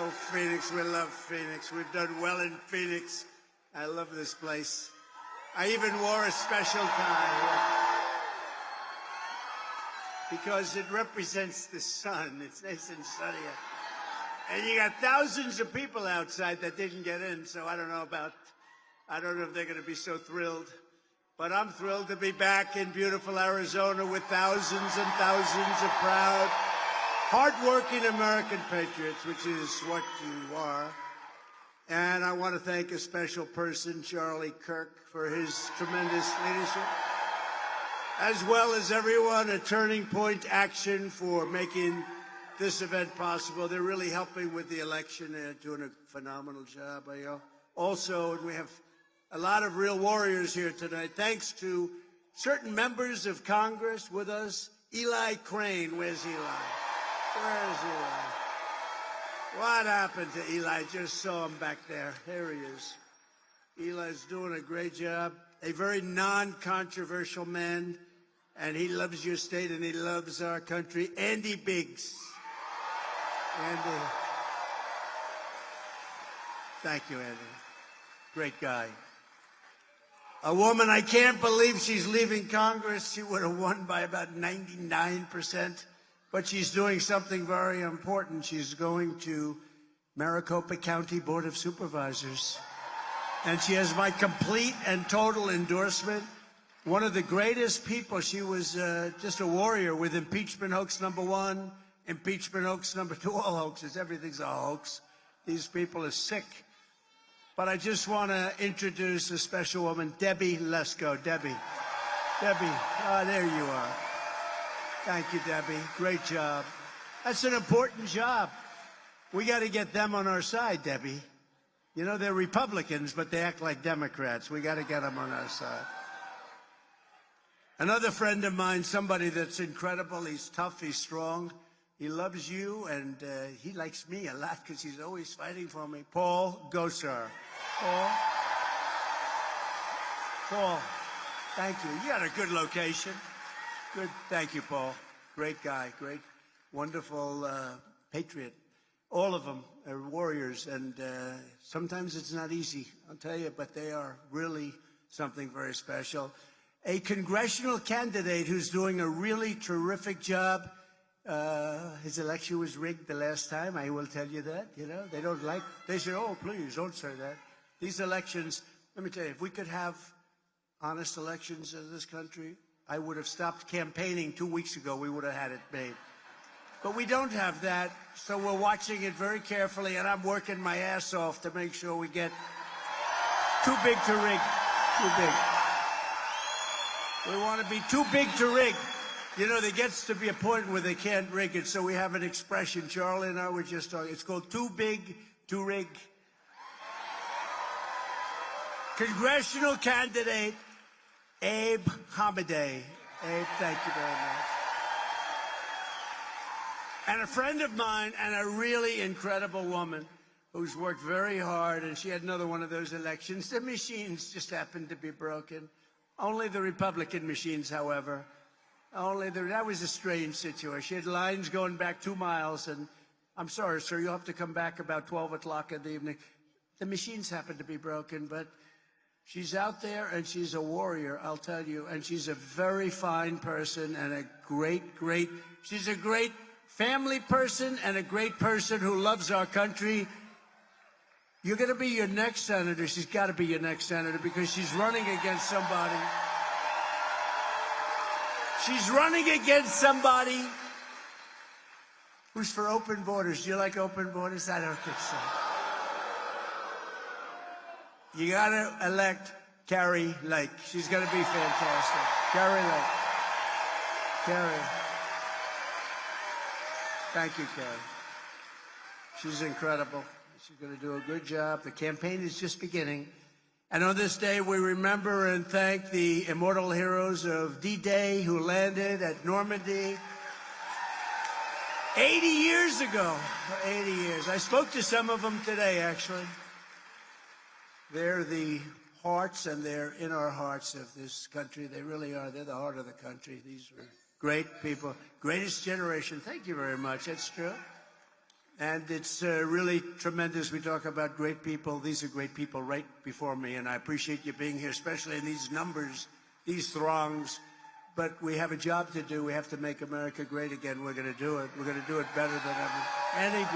Oh, Phoenix, we love Phoenix. We've done well in Phoenix. I love this place. I even wore a special tie because it represents the sun. It's nice and sunny. And you got thousands of people outside that didn't get in, so I don't know if they're going to be so thrilled. But I'm thrilled to be back in beautiful Arizona with thousands and thousands of proud, hardworking American patriots, which is what you are. And I want to thank a special person, Charlie Kirk, for his tremendous leadership, as well as everyone at Turning Point Action for making this event possible. They're really helping with the election. They're doing a phenomenal job. Also, we have a lot of real warriors here tonight. Thanks to certain members of Congress with us. Eli Crane, where's Eli? Where's Eli? What happened to Eli? Just saw him back there. There he is. Eli's doing a great job. A very non-controversial man, and he loves your state and he loves our country. Andy Biggs. Andy. Thank you, Andy. Great guy. A woman, I can't believe she's leaving Congress. She would have won by about 99%. But she's doing something very important. She's going to Maricopa County Board of Supervisors. And she has my complete and total endorsement. One of the greatest people. She was just a warrior with impeachment hoax #1, impeachment hoax #2, all hoaxes. Everything's a hoax. These people are sick. But I just want to introduce a special woman, Debbie Lesko. Debbie. Debbie, there you are. Thank you, Debbie. Great job. That's an important job. We got to get them on our side, Debbie. You know, they're Republicans, but they act like Democrats. We got to get them on our side. Another friend of mine, somebody that's incredible. He's tough, he's strong. He loves you, and he likes me a lot because he's always fighting for me. Paul Gosar. Paul, thank you. You got a good location. Good. Thank you, Paul. Great guy. Great, wonderful patriot. All of them are warriors, and sometimes it's not easy, I'll tell you, but they are really something very special. A congressional candidate who's doing a really terrific job. His election was rigged the last time. I will tell you that. You know, they say, oh, please don't say that. These elections, let me tell you, if we could have honest elections in this country, I would have stopped campaigning 2 weeks ago. We would have had it made. But we don't have that, so we're watching it very carefully, and I'm working my ass off to make sure we get too big to rig. Too big. We want to be too big to rig. You know, there gets to be a point where they can't rig it, so we have an expression. Charlie and I were just talking. It's called too big to rig. Congressional candidate Abe Hamadeh. Abe, thank you very much. And a friend of mine and a really incredible woman who's worked very hard, and she had another one of those elections. The machines just happened to be broken. Only the Republican machines, however. That was a strange situation. She had lines going back 2 miles, and I'm sorry, sir, you'll have to come back about 12 o'clock in the evening. The machines happened to be broken, but she's out there, and she's a warrior, I'll tell you, and she's a very fine person and a she's a great family person and a great person who loves our country. You're going to be your next senator. She's got to be your next senator because she's running against somebody. She's running against somebody who's for open borders. Do you like open borders? I don't think so. You got to elect Carrie Lake. She's going to be fantastic. Carrie Lake. Carrie. Thank you, Carrie. She's incredible. She's going to do a good job. The campaign is just beginning. And on this day, we remember and thank the immortal heroes of D-Day who landed at Normandy 80 years ago. 80 years. I spoke to some of them today, actually. They're the hearts, and they're in our hearts of this country. They really are. They're the heart of the country. These were great people. Greatest generation. Thank you very much. That's true. And it's really tremendous. We talk about great people. These are great people right before me, and I appreciate you being here, especially in these numbers, these throngs. But we have a job to do. We have to make America great again. We're going to do it. We're going to do it better than ever.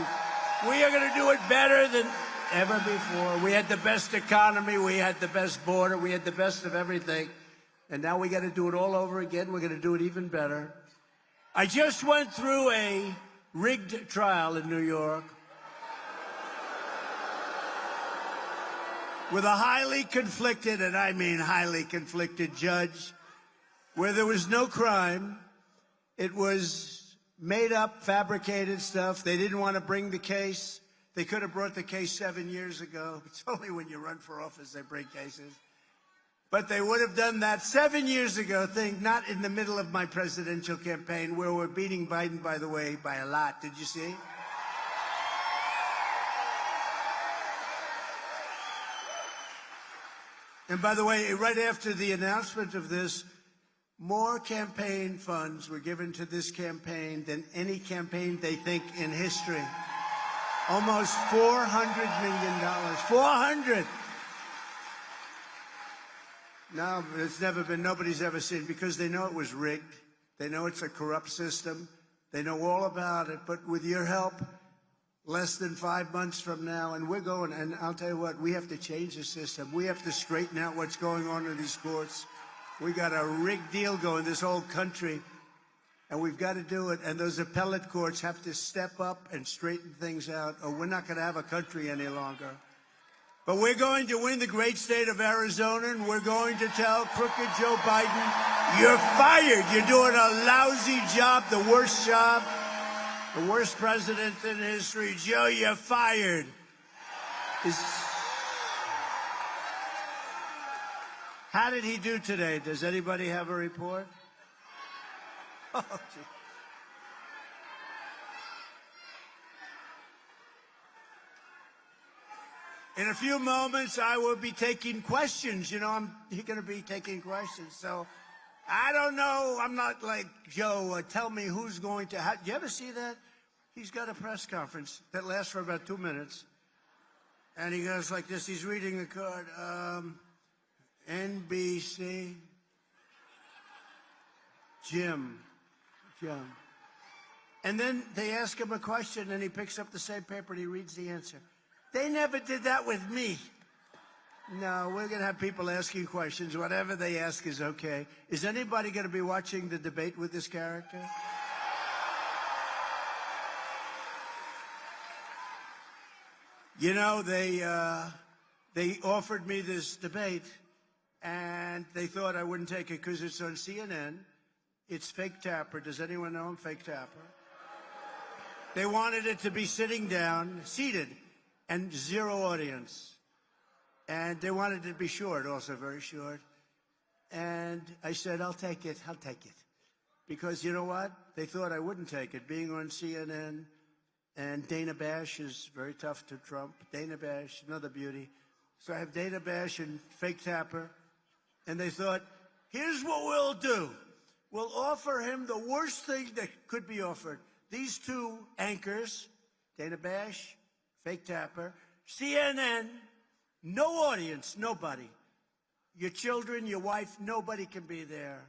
We are going to do it better than ever before. We had the best economy. We had the best border. We had the best of everything. And now we got to do it all over again. We're going to do it even better. I just went through a rigged trial in New York with a highly conflicted, and I mean highly conflicted, judge, where there was no crime. It was made up, fabricated stuff. They didn't want to bring the case. They could have brought the case 7 years ago. It's only when you run for office they bring cases. But they would have done that 7 years ago, not in the middle of my presidential campaign, where we're beating Biden, by the way, by a lot. Did you see? And by the way, right after the announcement of this, more campaign funds were given to this campaign than any campaign, they think, in history. Almost $400 million. 400! No, it's never been, nobody's ever seen, because they know it was rigged. They know it's a corrupt system. They know all about it. But with your help, less than 5 months from now, and we're going, and I'll tell you what, we have to change the system. We have to straighten out what's going on in these courts. We got a rigged deal going, this whole country, and we've got to do it. And those appellate courts have to step up and straighten things out, or we're not going to have a country any longer. But we're going to win the great state of Arizona, and we're going to tell crooked Joe Biden, you're fired. You're doing a lousy job, the worst president in history. Joe, you're fired. How did he do today? Does anybody have a report? Oh, gee. In a few moments, I will be taking questions. You know, I'm going to be taking questions. So I don't know. I'm not like Joe. Tell me who's going to. Do you ever see that? He's got a press conference that lasts for about 2 minutes. And he goes like this. He's reading a card. NBC. Jim. And then they ask him a question, and he picks up the same paper and he reads the answer. They never did that with me. No, we're going to have people asking questions. Whatever they ask is okay. Is anybody going to be watching the debate with this character? You know, they offered me this debate, and they thought I wouldn't take it because it's on CNN. It's Fake Tapper. Does anyone know him? Fake Tapper. They wanted it to be sitting down, seated, and zero audience. And they wanted it to be short, also very short. And I said, I'll take it. Because you know what? They thought I wouldn't take it. Being on CNN, and Dana Bash is very tough to Trump. Dana Bash, another beauty. So I have Dana Bash and Fake Tapper. And they thought, here's what we'll do. We'll offer him the worst thing that could be offered. These two anchors, Dana Bash, Fake Tapper, CNN, no audience, nobody. Your children, your wife, nobody can be there.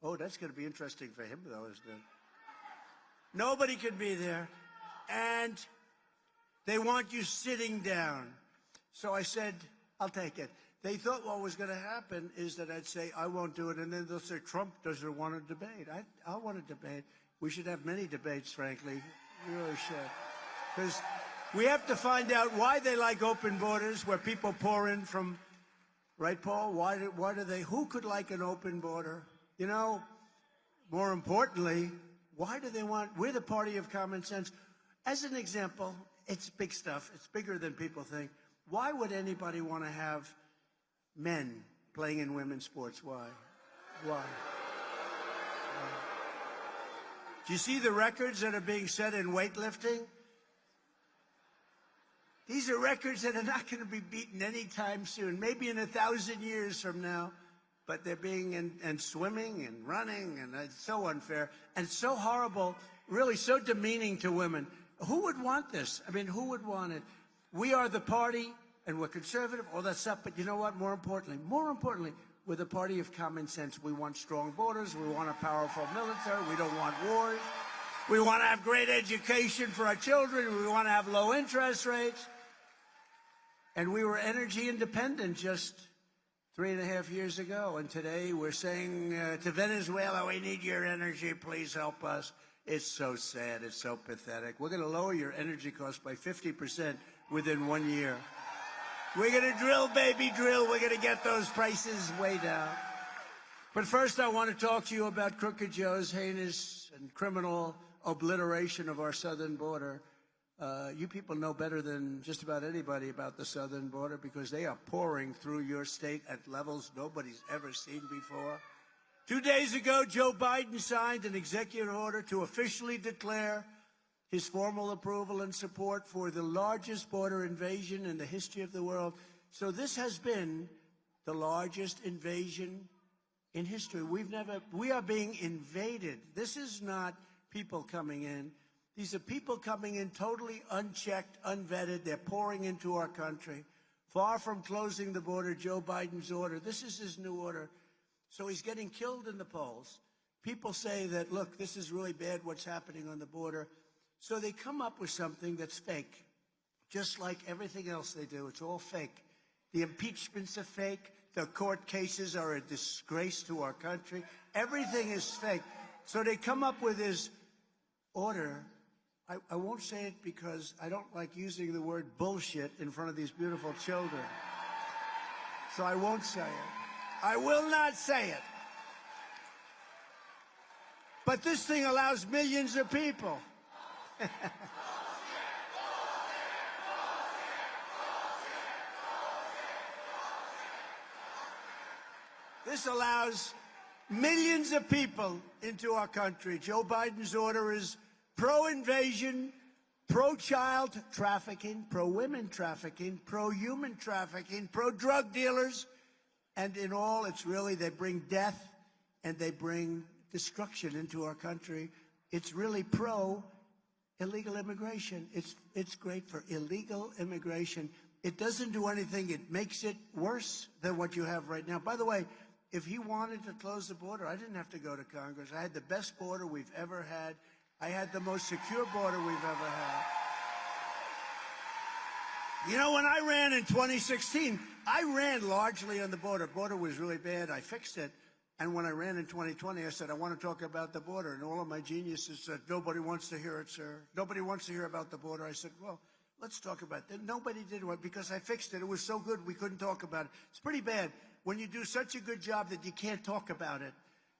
Oh, that's going to be interesting for him, though, isn't it? Nobody can be there. And they want you sitting down. So I said, I'll take it. They thought what was going to happen is that I'd say, I won't do it. And then they'll say, Trump doesn't want to debate. I want to debate. We should have many debates, frankly. We really should. Because we have to find out why they like open borders, where people pour in from, right, Paul? Why do they, who could like an open border? You know, more importantly, why do they want, we're the party of common sense. As an example, it's big stuff. It's bigger than people think. Why would anybody want to have men playing in women's sports? Why? Do you see the records that are being set in weightlifting? These are records that are not going to be beaten anytime soon, maybe in 1,000 years from now. But they're being, and swimming and running, and it's so unfair and so horrible, really so demeaning to women. Who would want this? I mean, who would want it? We are the party, and we're conservative, all that stuff, but you know what? More importantly, we're the party of common sense. We want strong borders. We want a powerful military. We don't want wars. We want to have great education for our children. We want to have low interest rates. And we were energy independent just 3.5 years ago. And today we're saying to Venezuela, we need your energy. Please help us. It's so sad. It's so pathetic. We're going to lower your energy costs by 50% within 1 year. We're going to drill, baby, drill. We're going to get those prices way down. But first, I want to talk to you about Crooked Joe's heinous and criminal obliteration of our southern border. You people know better than just about anybody about the southern border because they are pouring through your state at levels nobody's ever seen before. 2 days ago, Joe Biden signed an executive order to officially declare his formal approval and support for the largest border invasion in the history of the world. So this has been the largest invasion in history. We are being invaded. This is not people coming in. These are people coming in totally unchecked, unvetted. They're pouring into our country. Far from closing the border, Joe Biden's order, this is his new order. So he's getting killed in the polls. People say that, look, this is really bad what's happening on the border. So they come up with something that's fake, just like everything else they do. It's all fake. The impeachments are fake. The court cases are a disgrace to our country. Everything is fake. So they come up with this order. I won't say it because I don't like using the word bullshit in front of these beautiful children. So I won't say it. I will not say it. But this thing allows millions of people. This allows millions of people into our country. Joe Biden's order is pro-invasion, pro-child trafficking, pro-women trafficking, pro-human trafficking, pro-drug dealers. And in all, it's really, they bring death and they bring destruction into our country. It's really pro-illegal immigration. It's great for illegal immigration. It doesn't do anything. It makes it worse than what you have right now. By the way, if he wanted to close the border, I didn't have to go to Congress. I had the best border we've ever had. I had the most secure border we've ever had. You know, when I ran in 2016, I ran largely on the border. Border was really bad. I fixed it. And when I ran in 2020, I said, I want to talk about the border. And all of my geniuses said, nobody wants to hear it, sir. Nobody wants to hear about the border. I said, well, let's talk about it. Nobody did it because I fixed it. It was so good we couldn't talk about it. It's pretty bad when you do such a good job that you can't talk about it.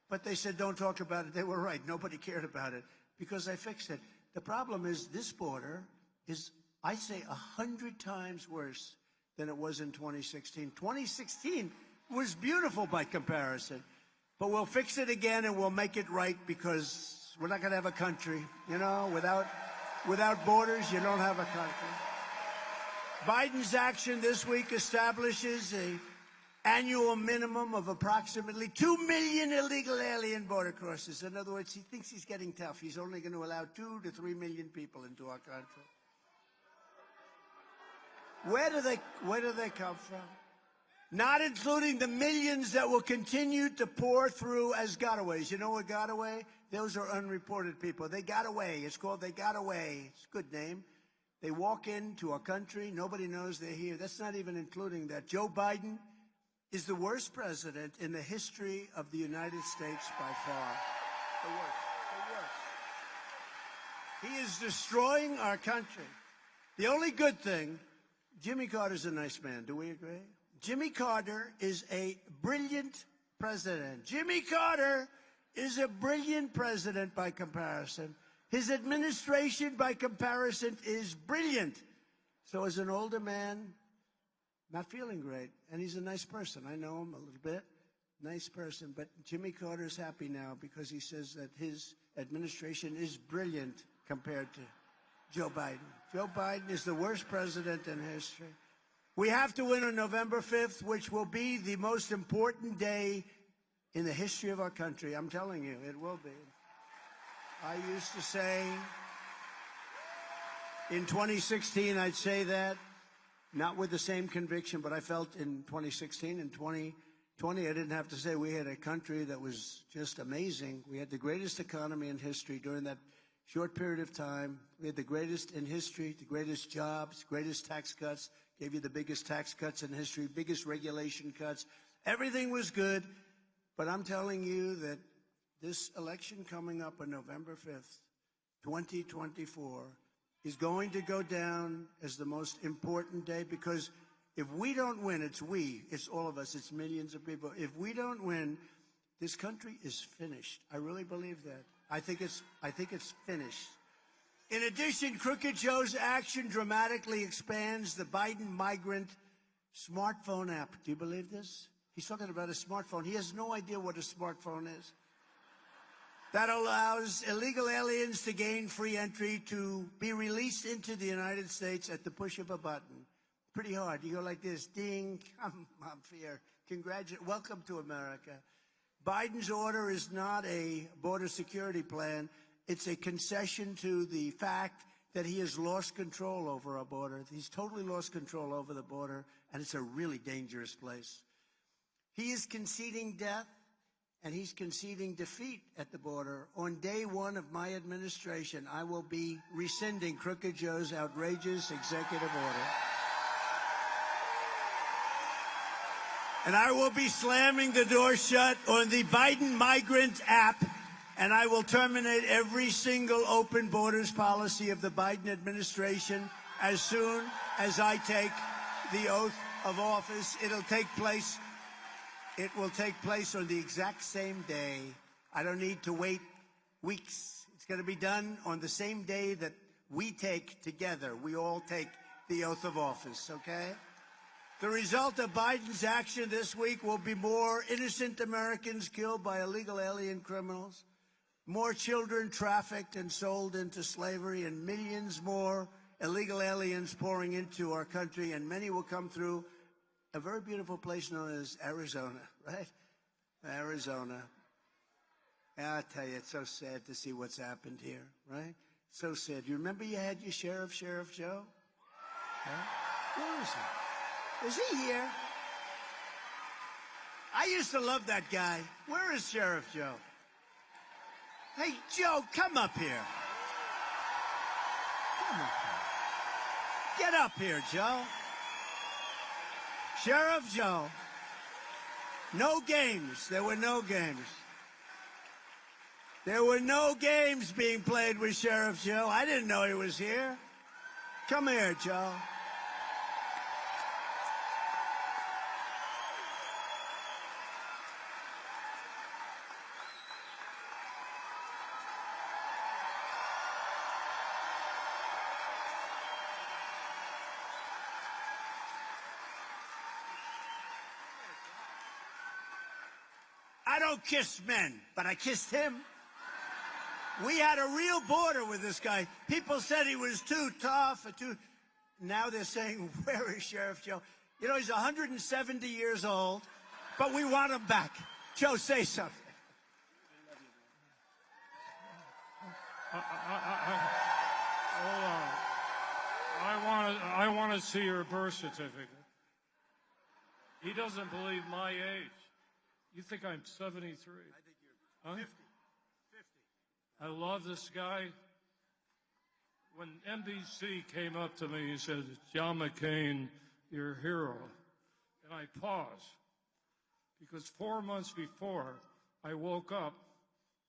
But they said, don't talk about it. They were right. Nobody cared about it because I fixed it. The problem is this border is, I say, 100 times worse than it was in 2016. 2016 was beautiful by comparison. But we'll fix it again and we'll make it right because we're not going to have a country. You know, without borders, you don't have a country. Biden's action this week establishes an annual minimum of approximately 2 million illegal alien border crossers. In other words, he thinks he's getting tough. He's only going to allow 2 to 3 million people into our country. Where do they come from? Not including the millions that will continue to pour through as gotaways. You know what got away? Those are unreported people. They got away. It's called They Got Away. It's a good name. They walk into our country. Nobody knows they're here. That's not even including that. Joe Biden is the worst president in the history of the United States by far. The worst. The worst. He is destroying our country. The only good thing, Jimmy Carter's a nice man. Do we agree? Jimmy Carter is a brilliant president. Jimmy Carter is a brilliant president by comparison. His administration, by comparison, is brilliant. So as an older man, not feeling great. And he's a nice person. I know him a little bit. Nice person. But Jimmy Carter's happy now because he says that his administration is brilliant compared to Joe Biden. Joe Biden is the worst president in history. We have to win on November 5th, which will be the most important day in the history of our country. I'm telling you, it will be. I used to say, In 2016, I'd say that, not with the same conviction, but I felt in 2016 and 2020, I didn't have to say we had a country that was just amazing. We had the greatest economy in history during that short period of time. We had the greatest in history, the greatest jobs, greatest tax cuts, gave you the biggest tax cuts in history, biggest regulation cuts. Everything was good, but I'm telling you that this election coming up on November 5th, 2024, is going to go down as the most important day, because if we don't win, it's we, it's all of us, it's millions of people. If we don't win, this country is finished. I really believe that. I think it's finished. In addition, Crooked Joe's action dramatically expands the Biden migrant smartphone app. Do you believe this? He's talking about a smartphone. He has no idea what a smartphone is. That allows illegal aliens to gain free entry to be released into the United States at the push of a button. Pretty hard. You go like this, ding, I'm here. Welcome to America. Biden's order is not a border security plan. It's a concession to the fact that he has lost control over our border. He's totally lost control over the border, and it's a really dangerous place. He is conceding death, and he's conceding defeat at the border. On day one of my administration, I will be rescinding Crooked Joe's outrageous executive order. And I will be slamming the door shut on the Biden migrant app, and I will terminate every single open borders policy of the Biden administration as soon as I take the oath of office. It will take place on the exact same day. I don't need to wait weeks. It's going to be done on the same day that we take together. We all take the oath of office, okay? The result of Biden's action this week will be more innocent Americans killed by illegal alien criminals, more children trafficked and sold into slavery, and millions more illegal aliens pouring into our country, and many will come through a very beautiful place known as Arizona, right? Arizona. I tell you, it's so sad to see what's happened here, right? So sad. You remember you had your Sheriff Joe? Huh? Where is he? Is he here? I used to love that guy. Where is Sheriff Joe? Hey, Joe, come up here. Come up here. Get up here, Joe. Sheriff Joe. No games. There were no games. There were no games being played with Sheriff Joe. I didn't know he was here. Come here, Joe. I don't kiss men, but I kissed him. We had a real border with this guy. People said he was too tough. Now they're saying, where is Sheriff Joe? You know, he's 170 years old, but we want him back. Joe, say something. Hold on. I want to see your birth certificate. He doesn't believe my age. You think I'm 73? I think you're 50. 50. I love this guy. When NBC came up to me, he said, John McCain, you're a hero. And I paused, because 4 months before, I woke up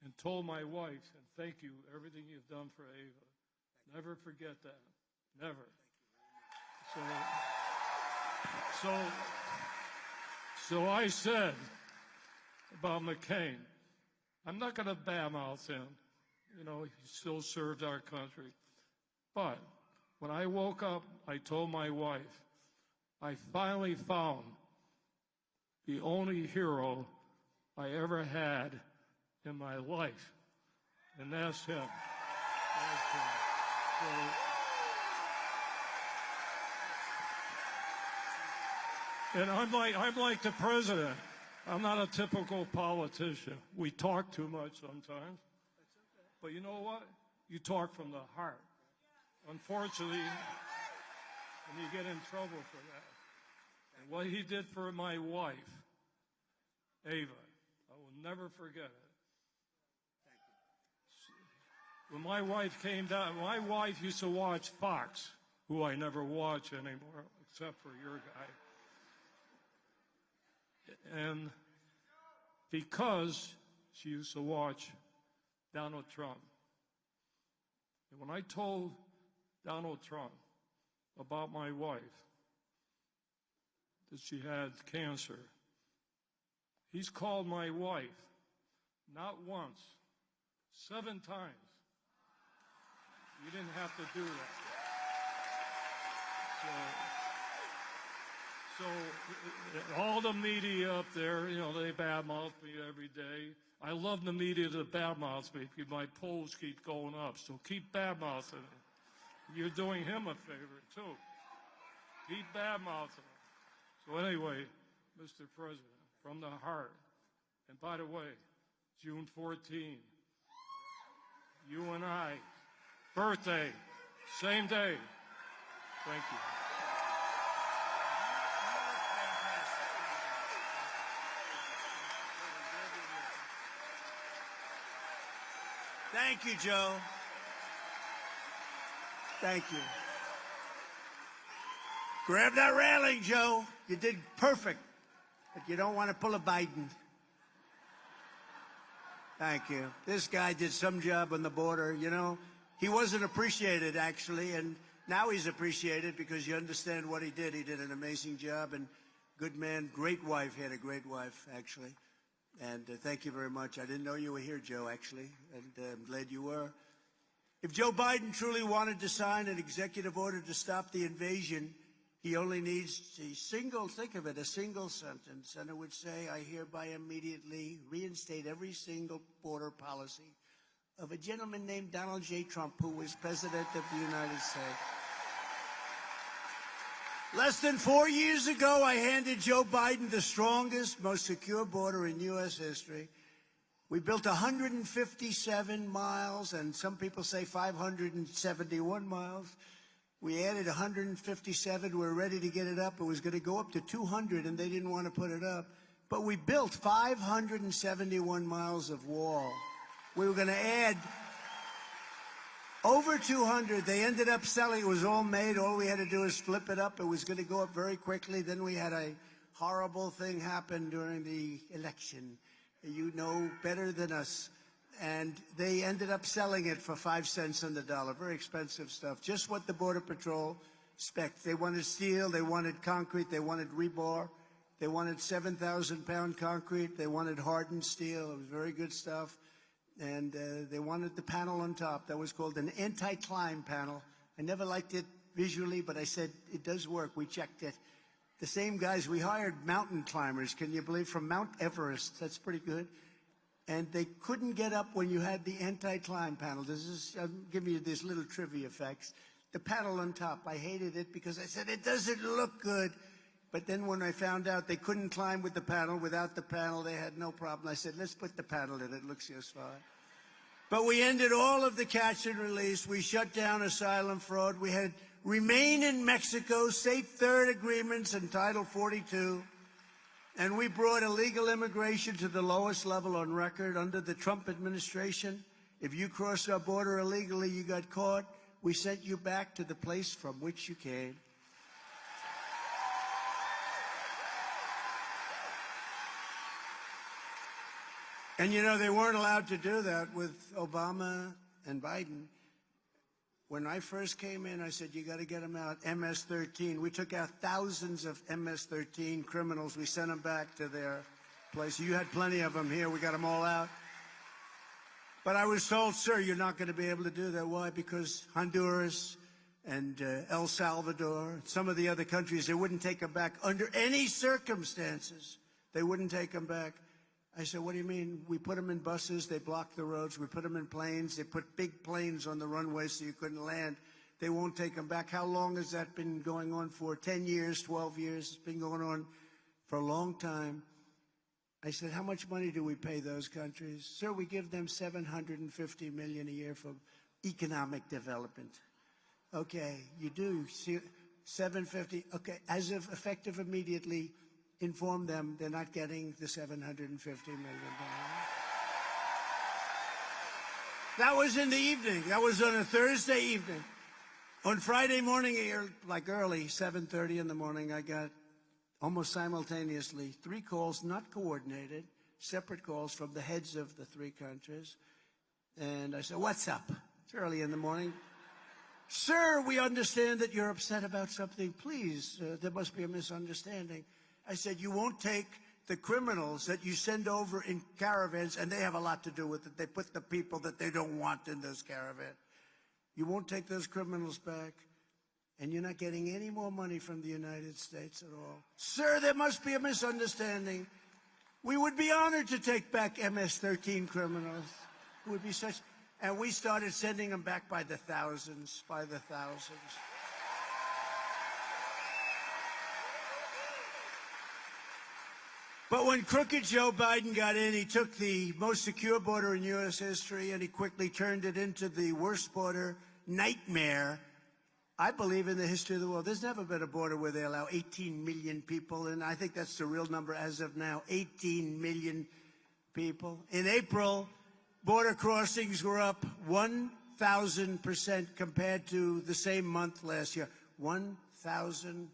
and told my wife, and thank you, everything you've done for Ava. Never forget that. Never. So I said about McCain, I'm not going to badmouth him. You know, he still served our country. But when I woke up, I told my wife, I finally found the only hero I ever had in my life, and that's him. And I'm like the president. I'm not a typical politician. We talk too much sometimes. But you know what? You talk from the heart. unfortunately, and you get in trouble for that. And what he did for my wife, Ava, I will never forget it. When my wife came down, my wife used to watch Fox, who I never watch anymore, except for your guy. And because she used to watch Donald Trump. And when I told Donald Trump about my wife, that she had cancer, he's called my wife not once, 7 times. You didn't have to do that. So all the media up there, you know, they badmouth me every day. I love the media that badmouths me because my polls keep going up. So keep badmouthing it. You're doing him a favor, too. Keep badmouthing him. So anyway, Mr. President, from the heart, and by the way, June 14, you and I, birthday, same day. Thank you. Thank you, Joe. Thank you. Grab that railing, Joe. You did perfect. But you don't want to pull a Biden. Thank you. This guy did some job on the border, you know. He wasn't appreciated, actually, and now he's appreciated because you understand what he did. He did an amazing job, and good man, great wife. He had a great wife, actually. And thank you very much. I didn't know you were here, Joe, actually, and I'm glad you were. If Joe Biden truly wanted to sign an executive order to stop the invasion, he only needs a single, think of it, a single sentence, and it would say, I hereby immediately reinstate every single border policy of a gentleman named Donald J. Trump, who was President of the United States. Less than 4 years ago, I handed Joe Biden the strongest, most secure border in U.S. history. We built 157 miles, and some people say 571 miles. We added 157. We're ready to get it up. It was going to go up to 200, and they didn't want to put it up. But we built 571 miles of wall. We were going to add over 200. They ended up selling. It was all made. All we had to do is flip it up. It was going to go up very quickly. Then we had a horrible thing happen during the election. You know better than us. And they ended up selling it for 5 cents on the dollar. Very expensive stuff. Just what the Border Patrol expects. They wanted steel. They wanted concrete. They wanted rebar. They wanted 7,000-pound concrete. They wanted hardened steel. It was very good stuff. And they wanted the panel on top. That was called an anti-climb panel. I never liked it visually, but I said, it does work. We checked it. The same guys, we hired mountain climbers, can you believe, from Mount Everest. That's pretty good. And they couldn't get up when you had the anti-climb panel. I'm giving you these little trivia facts. The panel on top, I hated it because I said, it doesn't look good. But then when I found out they couldn't climb with the panel, without the panel, they had no problem. I said, let's put the panel in. It looks just fine. But we ended all of the catch and release. We shut down asylum fraud. We had remain in Mexico, safe third agreements and Title 42. And we brought illegal immigration to the lowest level on record under the Trump administration. If you crossed our border illegally, you got caught. We sent you back to the place from which you came. And, you know, they weren't allowed to do that with Obama and Biden. When I first came in, I said, you got to get them out, MS-13. We took out thousands of MS-13 criminals. We sent them back to their place. You had plenty of them here. We got them all out. But I was told, sir, you're not going to be able to do that. Why? Because Honduras and El Salvador, some of the other countries, they wouldn't take them back under any circumstances. They wouldn't take them back. I said, what do you mean? We put them in buses, they blocked the roads. We put them in planes, they put big planes on the runway so you couldn't land. They won't take them back. How long has that been going on for? 10 years, 12 years? It's been going on for a long time. I said, how much money do we pay those countries? Sir, we give them $750 million a year for economic development. Okay, you do. See, 750. Okay, as of effective immediately, inform them they're not getting the $750 million. That was in the evening. That was on a Thursday evening. On Friday morning, like early, 7:30 in the morning, I got almost simultaneously 3 calls, not coordinated, separate calls from the heads of the 3 countries. And I said, what's up? It's early in the morning. Sir, we understand that you're upset about something. Please, there must be a misunderstanding. I said, you won't take the criminals that you send over in caravans, and they have a lot to do with it. They put the people that they don't want in those caravans. You won't take those criminals back, and you're not getting any more money from the United States at all. Sir, there must be a misunderstanding. We would be honored to take back MS-13 criminals. It would be such... And we started sending them back by the thousands, But when crooked Joe Biden got in, he took the most secure border in U.S. history and he quickly turned it into the worst border nightmare, I believe, in the history of the world. There's never been a border where they allow 18 million people in. I think that's the real number as of now, 18 million people. In April, border crossings were up 1,000% compared to the same month last year. 1,000%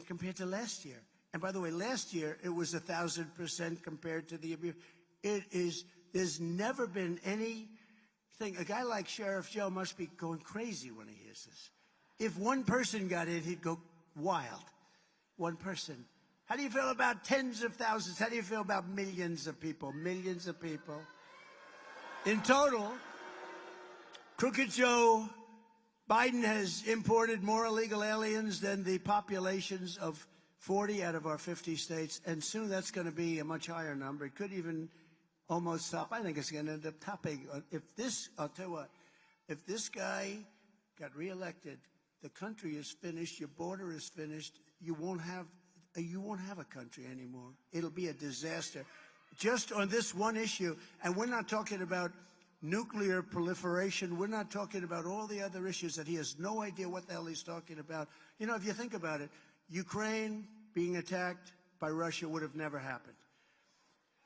compared to last year. And by the way, last year it was 1,000% compared to the abuse. There's never been anything. A guy like Sheriff Joe must be going crazy when he hears this. If one person got in, he'd go wild. One person. How do you feel about tens of thousands? How do you feel about millions of people? Millions of people. In total, crooked Joe Biden has imported more illegal aliens than the populations of 40 out of our 50 states, and soon that's going to be a much higher number. It could even almost top. I think it's going to end up topping. I'll tell you what, if this guy got reelected, the country is finished, your border is finished, you won't have a country anymore. It'll be a disaster. Just on this one issue, and we're not talking about nuclear proliferation, we're not talking about all the other issues that he has no idea what the hell he's talking about. You know, if you think about it, Ukraine being attacked by Russia would have never happened.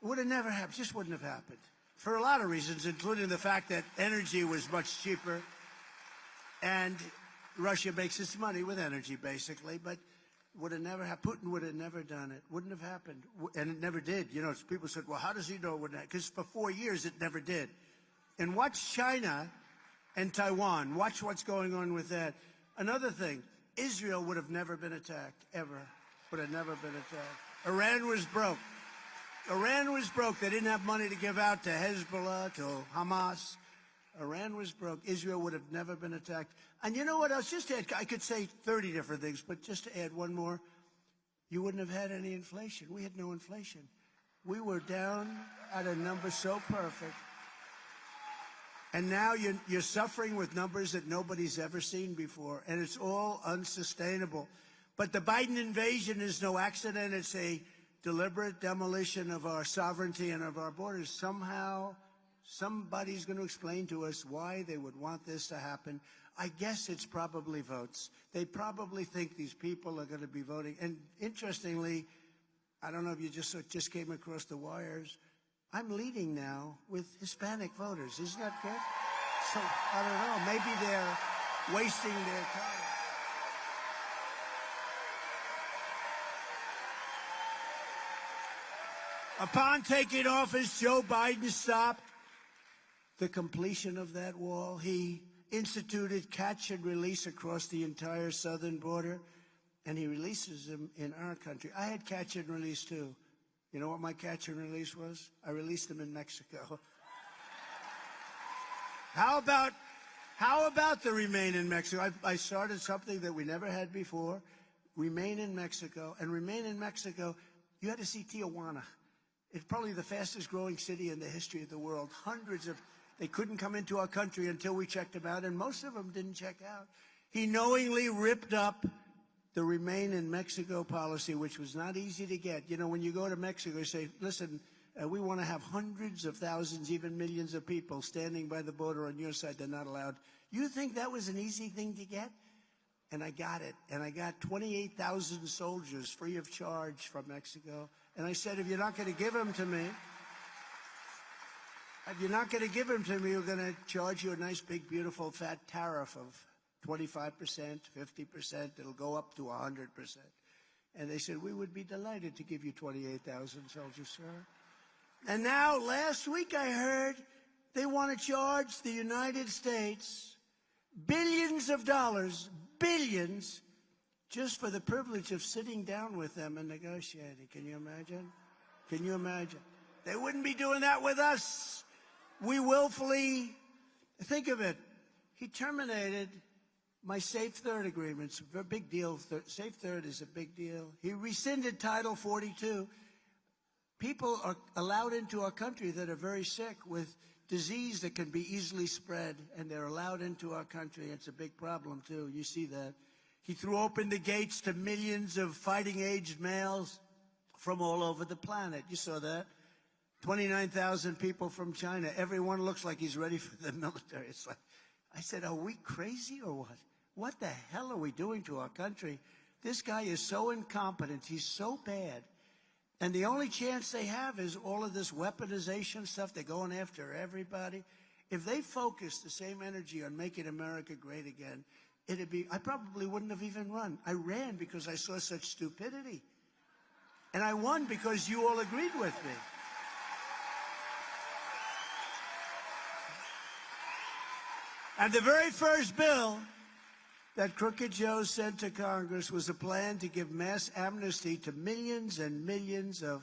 It would have never happened, just wouldn't have happened. For a lot of reasons, including the fact that energy was much cheaper, and Russia makes its money with energy, basically, but would have never happened. Putin would have never done it. Wouldn't have happened. And it never did. You know, people said, well, how does he know it wouldn't happen? Because for 4 years, it never did. And watch China and Taiwan. Watch what's going on with that. Another thing, Israel would have never been attacked, ever. Would have never been attacked. Iran was broke. Iran was broke. They didn't have money to give out to Hezbollah, to Hamas. Iran was broke. Israel would have never been attacked. And you know what else? Just to add, I could say 30 different things, but just to add one more, you wouldn't have had any inflation. We had no inflation. We were down at a number so perfect. And now you're suffering with numbers that nobody's ever seen before, and it's all unsustainable. But the Biden invasion is no accident. It's a deliberate demolition of our sovereignty and of our borders. Somehow, somebody's going to explain to us why they would want this to happen. I guess it's probably votes. They probably think these people are going to be voting. And interestingly, I don't know if you just came across the wires, I'm leading now with Hispanic voters. Isn't that good? So, I don't know, maybe they're wasting their time. Upon taking office, Joe Biden stopped the completion of that wall. He instituted catch and release across the entire southern border, and he releases them in our country. I had catch and release, too. You know what my catch and release was? I released them in Mexico. How about the Remain in Mexico? I started something that we never had before, Remain in Mexico. And Remain in Mexico, you had to see Tijuana. It's probably the fastest growing city in the history of the world. They couldn't come into our country until we checked them out, and most of them didn't check out. He knowingly ripped up the Remain in Mexico policy, which was not easy to get. You know, when you go to Mexico, you say, listen, We want to have hundreds of thousands, even millions of people standing by the border on your side. They're not allowed. You think that was an easy thing to get? And I got it. And I got 28,000 soldiers free of charge from Mexico. And I said, if you're not going to give them to me, we're going to charge you a nice, big, beautiful, fat tariff of 25%, 50%. It'll go up to 100%. And they said, we would be delighted to give you 28,000 soldiers, sir. And now, last week I heard they want to charge the United States billions of dollars, billions, just for the privilege of sitting down with them and negotiating. Can you imagine? Can you imagine? They wouldn't be doing that with us. We willfully, think of it, he terminated my Safe Third agreements. A big deal. Safe Third is a big deal. He rescinded Title 42. People are allowed into our country that are very sick with disease that can be easily spread, and they're allowed into our country. It's a big problem, too. You see that. He threw open the gates to millions of fighting-aged males from all over the planet. You saw that. 29,000 people from China. Everyone looks like he's ready for the military. It's like, I said, are we crazy or what? What the hell are we doing to our country? This guy is so incompetent. He's so bad. And the only chance they have is all of this weaponization stuff. They're going after everybody. If they focused the same energy on making America great again, it'd be, I probably wouldn't have even run. I ran because I saw such stupidity. And I won because you all agreed with me. And the very first bill that Crooked Joe sent to Congress was a plan to give mass amnesty to millions and millions of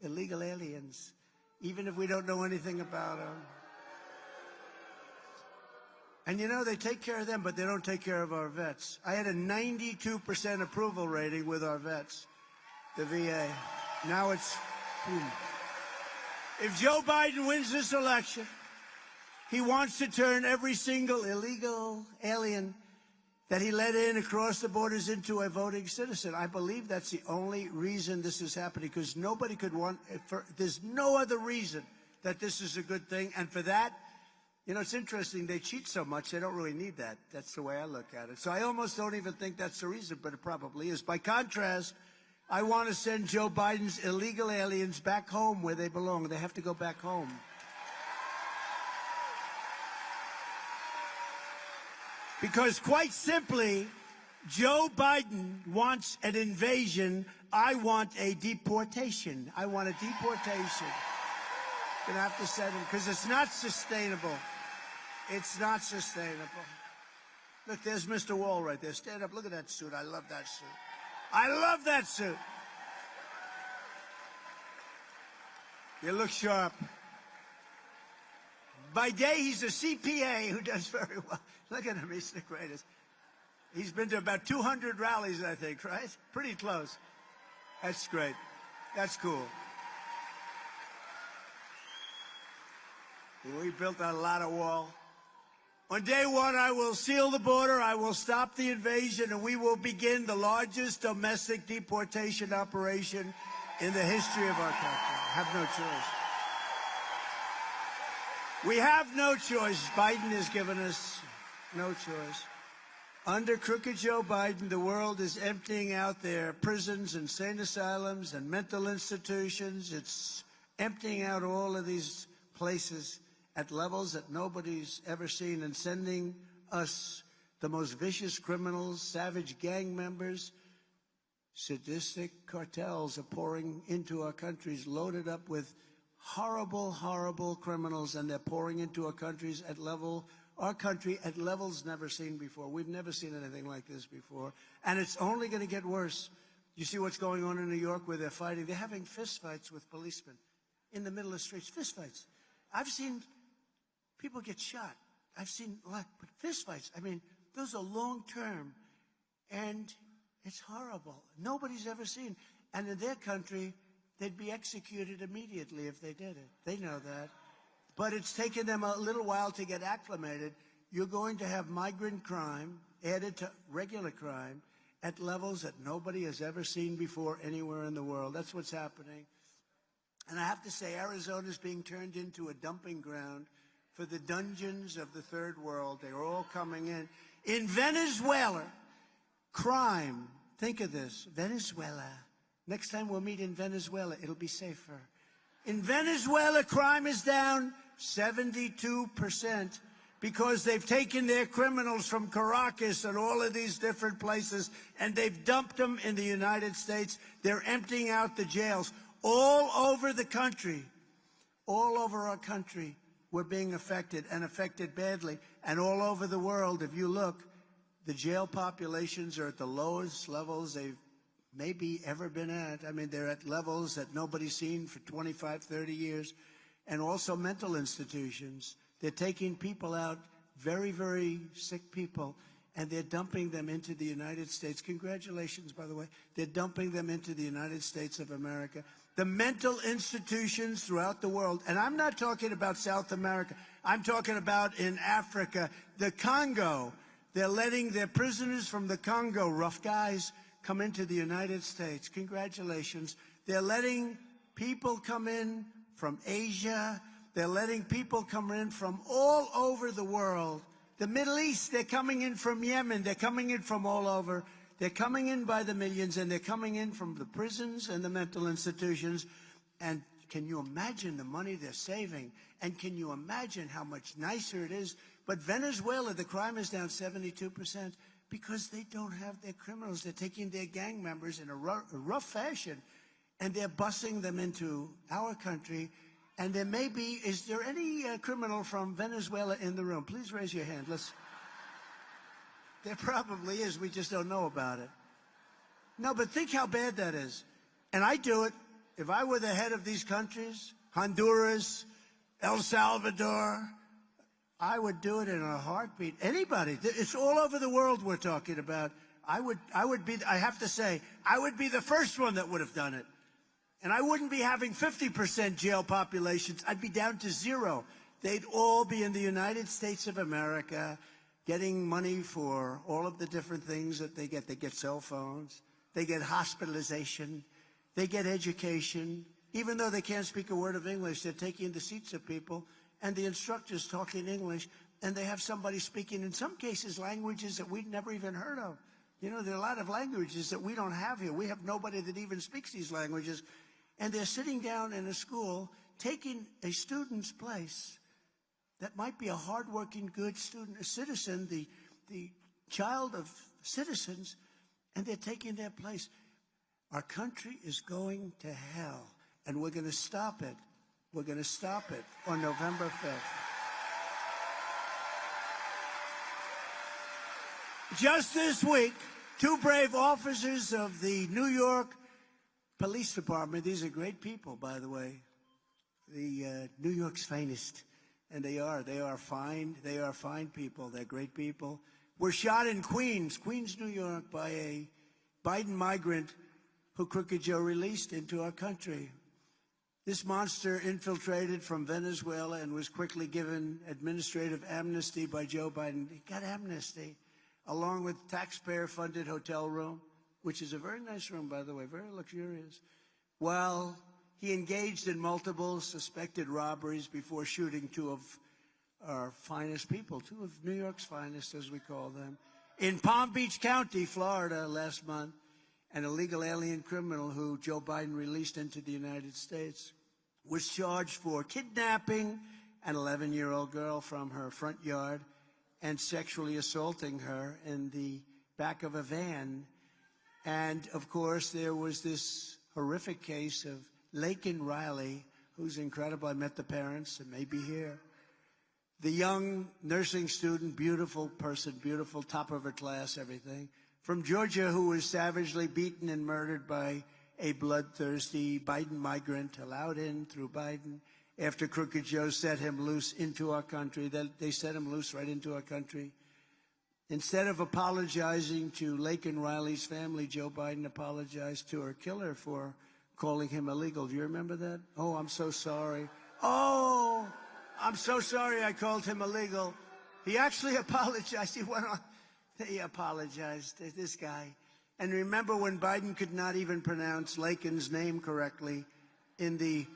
illegal aliens, even if we don't know anything about them. And you know, they take care of them, but they don't take care of our vets. I had a 92% approval rating with our vets, the VA. Now it's, if Joe Biden wins this election, he wants to turn every single illegal alien that he let in across the borders into a voting citizen. I believe that's the only reason this is happening, because nobody could want, there's no other reason that this is a good thing. And for that, you know, it's interesting, they cheat so much, they don't really need that. That's the way I look at it. So I almost don't even think that's the reason, but it probably is. By contrast, I want to send Joe Biden's illegal aliens back home where they belong. They have to go back home. Because quite simply, Joe Biden wants an invasion. I want a deportation. I want a deportation. Gonna have to send him, because it's not sustainable. It's not sustainable. Look, there's Mr. Wall right there. Stand up. Look at that suit. I love that suit. I love that suit. You look sharp. By day, he's a CPA who does very well. Look at him. He's the greatest. He's been to about 200 rallies, I think, right? Pretty close. That's great. That's cool. We built a lot of wall. On day one, I will seal the border, I will stop the invasion, and we will begin the largest domestic deportation operation in the history of our country. Have no choice. We have no choice. Biden has given us no choice. Under Crooked Joe Biden, the world is emptying out their prisons, insane asylums, and mental institutions. It's emptying out all of these places at levels that nobody's ever seen, and sending us the most vicious criminals, savage gang members, sadistic cartels are pouring into our countries, loaded up with horrible, horrible criminals, and they're pouring into our countries at levels never seen before. We've never seen anything like this before, and it's only going to get worse. You see what's going on in New York, where they're fighting. They're having fistfights with policemen in the middle of the streets. Fistfights. I've seen people get shot. I've seen a lot, but fistfights, I mean, those are long-term, and it's horrible. Nobody's ever seen. And in their country, they'd be executed immediately if they did it. They know that. But it's taken them a little while to get acclimated. You're going to have migrant crime added to regular crime at levels that nobody has ever seen before anywhere in the world. That's what's happening. And I have to say, Arizona is being turned into a dumping ground for the dungeons of the third world. They are all coming in. In Venezuela, crime, think of this, Venezuela. Next time we'll meet in Venezuela, it'll be safer. In Venezuela, crime is down 72% because they've taken their criminals from Caracas and all of these different places, and they've dumped them in the United States. They're emptying out the jails. All over the country, all over our country, we're being affected, and affected badly. And all over the world, if you look, the jail populations are at the lowest levels they've maybe ever been at. I mean, they're at levels that nobody's seen for 25, 30 years. And also mental institutions. They're taking people out, very, very sick people, and they're dumping them into the United States. Congratulations, by the way. They're dumping them into the United States of America. The mental institutions throughout the world, and I'm not talking about South America. I'm talking about in Africa, the Congo. They're letting their prisoners from the Congo, rough guys, come into the United States. Congratulations. They're letting people come in from Asia. They're letting people come in from all over the world. The Middle East, they're coming in from Yemen. They're coming in from all over. They're coming in by the millions, and they're coming in from the prisons and the mental institutions. And can you imagine the money they're saving? And can you imagine how much nicer it is? But Venezuela, the crime is down 72% because they don't have their criminals. They're taking their gang members in a rough fashion, and they're busing them into our country. And there may be, is there any criminal from Venezuela in the room? Please raise your hand. There probably is. We just don't know about it. No, but think how bad that is. And I do it. If I were the head of these countries, Honduras, El Salvador, I would do it in a heartbeat. Anybody. It's all over the world we're talking about. I have to say, I would be the first one that would have done it. And I wouldn't be having 50% jail populations. I'd be down to 0. They'd all be in the United States of America, getting money for all of the different things that they get. They get cell phones. They get hospitalization. They get education. Even though they can't speak a word of English, they're taking the seats of people, and the instructor's talking English, and they have somebody speaking, in some cases, languages that we'd never even heard of. You know, there are a lot of languages that we don't have here. We have nobody that even speaks these languages. And they're sitting down in a school, taking a student's place that might be a hardworking, good student, a citizen, the child of citizens, and they're taking their place. Our country is going to hell, and we're going to stop it. We're going to stop it on November 5th. Just this week, 2 brave officers of the New York Police Department, these are great people, by the way, the New York's finest. And they are fine people. They're great people. Were shot in Queens, New York, by a Biden migrant who Crooked Joe released into our country. This monster infiltrated from Venezuela and was quickly given administrative amnesty by Joe Biden. He got amnesty, along with taxpayer-funded hotel room, which is a very nice room, by the way, very luxurious. While he engaged in multiple suspected robberies before shooting 2 of our finest people, 2 of New York's finest, as we call them. In Palm Beach County, Florida, last month, an illegal alien criminal who Joe Biden released into the United States was charged for kidnapping an 11-year-old girl from her front yard and sexually assaulting her in the back of a van. And, of course, there was this horrific case of Laken Riley, who's incredible. I met the parents and may be here. The young nursing student, beautiful person, beautiful, top of her class, everything, from Georgia, who was savagely beaten and murdered by a bloodthirsty Biden migrant, allowed in through Biden after Crooked Joe set him loose into our country. They set him loose right into our country. Instead of apologizing to Laken Riley's family, Joe Biden apologized to her killer for calling him illegal. Do you remember that? Oh, I'm so sorry. Oh, I'm so sorry I called him illegal. He actually apologized. He went on. He apologized to this guy. And remember when Biden could not even pronounce Laken's name correctly in the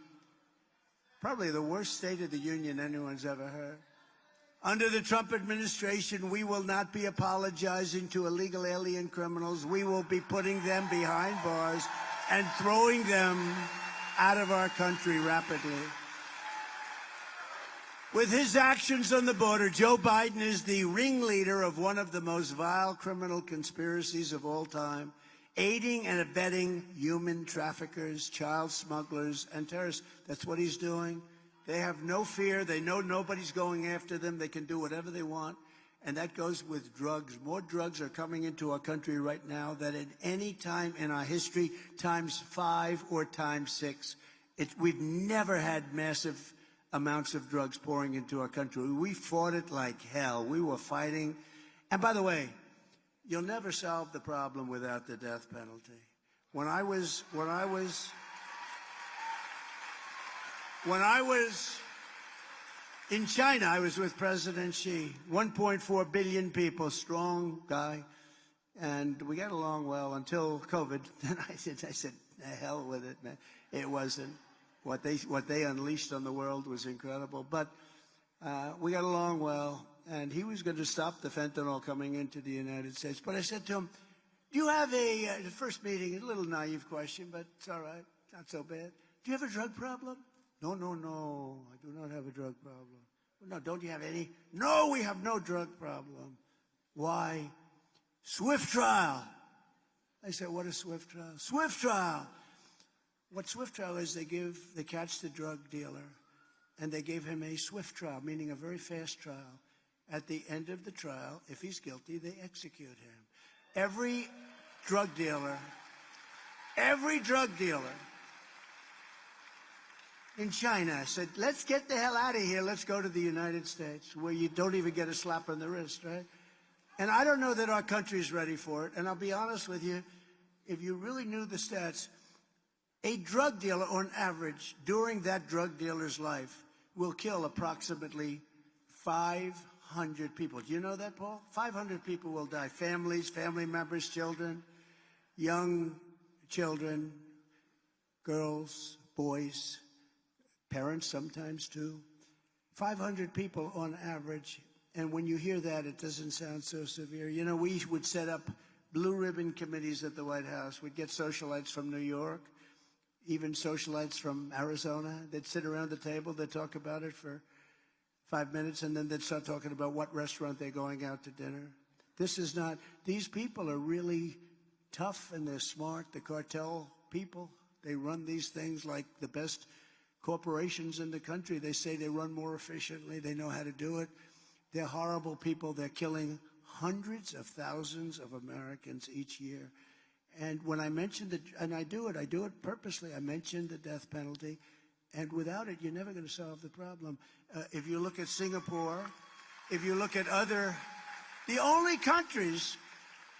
Probably the worst State of the Union anyone's ever heard. Under the Trump administration, we will not be apologizing to illegal alien criminals. We will be putting them behind bars and throwing them out of our country rapidly. With his actions on the border, Joe Biden is the ringleader of one of the most vile criminal conspiracies of all time, aiding and abetting human traffickers, child smugglers, and terrorists. That's what he's doing. They have no fear. They know nobody's going after them. They can do whatever they want. And that goes with drugs. More drugs are coming into our country right now than at any time in our history, times 5 or times 6. We've never had massive amounts of drugs pouring into our country. We fought it like hell. We were fighting. And by the way, you'll never solve the problem without the death penalty. When I was in China, I was with President Xi, 1.4 billion people, strong guy, and we got along well until COVID. Then I said, the hell with it, man. It wasn't. What they unleashed on the world was incredible, but we got along well, and he was going to stop the fentanyl coming into the United States. But I said to him, do you have the first meeting, a little naive question, but it's all right, not so bad. Do you have a drug problem? No, I do not have a drug problem. No, don't you have any? No, we have no drug problem. Why? Swift trial. I said, what is Swift trial? Swift trial. What Swift trial is, they catch the drug dealer, and they give him a swift trial, meaning a very fast trial. At the end of the trial, if he's guilty, they execute him. Every drug dealer in China said, let's get the hell out of here. Let's go to the United States, where you don't even get a slap on the wrist, right? And I don't know that our country's ready for it. And I'll be honest with you, if you really knew the stats, a drug dealer, on average, during that drug dealer's life, will kill approximately 500 people. Do you know that, Paul? 500 people will die. Families, family members, children, young children, girls, boys, parents sometimes too. 500 people on average. And when you hear that, it doesn't sound so severe. You know, we would set up blue ribbon committees at the White House. We'd get socialites from New York, even socialites from Arizona. They'd sit around the table, they'd talk about it for 5 minutes, and then they'd start talking about what restaurant they're going out to dinner. These people are really tough and they're smart. The cartel people, they run these things like the best corporations in the country. They say they run more efficiently. They know how to do it. They're horrible people. They're killing hundreds of thousands of Americans each year. And when I mentioned it, and I do it purposely, I mentioned the death penalty, and without it, you're never going to solve the problem. If you look at Singapore, if you look at the only countries,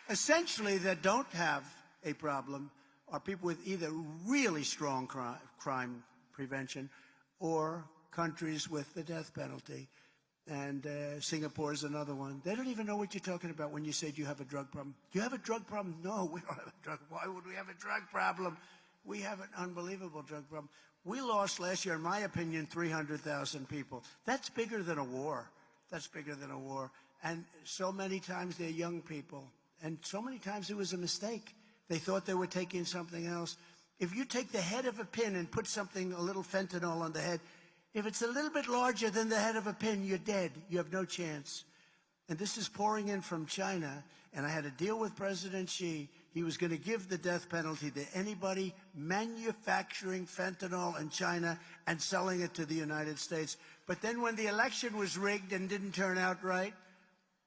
essentially, that don't have a problem are people with either really strong crime prevention or countries with the death penalty. And Singapore is another one. They don't even know what you're talking about when you say, do you have a drug problem? Do you have a drug problem? No, we don't have a drug problem. Why would we have a drug problem? We have an unbelievable drug problem. We lost last year, in my opinion, 300,000 people. That's bigger than a war. That's bigger than a war. And so many times they're young people. And so many times it was a mistake. They thought they were taking something else. If you take the head of a pin and put a little fentanyl on the head, if it's a little bit larger than the head of a pin, you're dead. You have no chance. And this is pouring in from China. And I had a deal with President Xi. He was going to give the death penalty to anybody manufacturing fentanyl in China and selling it to the United States. But then when the election was rigged and didn't turn out right,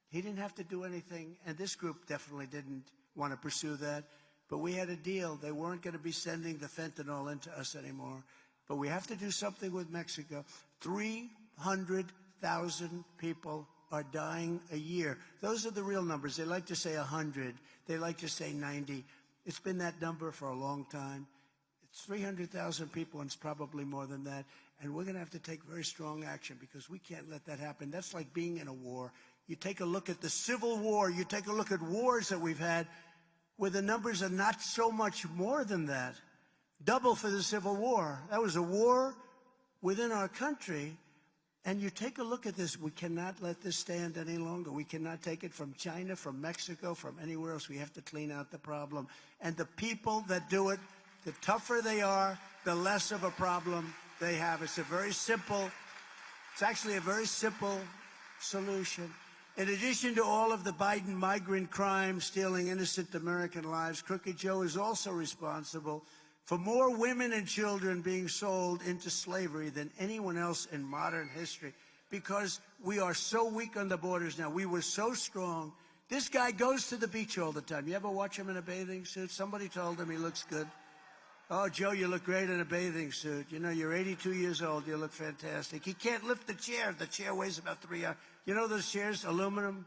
he didn't have to do anything. And this group definitely didn't want to pursue that. But we had a deal. They weren't going to be sending the fentanyl into us anymore. But we have to do something with Mexico. 300,000 people are dying a year. Those are the real numbers. They like to say 100. They like to say 90. It's been that number for a long time. It's 300,000 people, and it's probably more than that. And we're going to have to take very strong action because we can't let that happen. That's like being in a war. You take a look at the Civil War. You take a look at wars that we've had where the numbers are not so much more than that. Double for the Civil War. That was a war within our country. And you take a look at this, we cannot let this stand any longer. We cannot take it from China, from Mexico, from anywhere else. We have to clean out the problem. And the people that do it, the tougher they are, the less of a problem they have. It's actually a very simple solution. In addition to all of the Biden migrant crimes stealing innocent American lives, Crooked Joe is also responsible for more women and children being sold into slavery than anyone else in modern history, because we are so weak on the borders now. We were so strong. This guy goes to the beach all the time. You ever watch him in a bathing suit? Somebody told him he looks good. Oh, Joe, you look great in a bathing suit. You know, you're 82 years old. You look fantastic. He can't lift the chair. The chair weighs about 3 hours. You know those chairs, aluminum,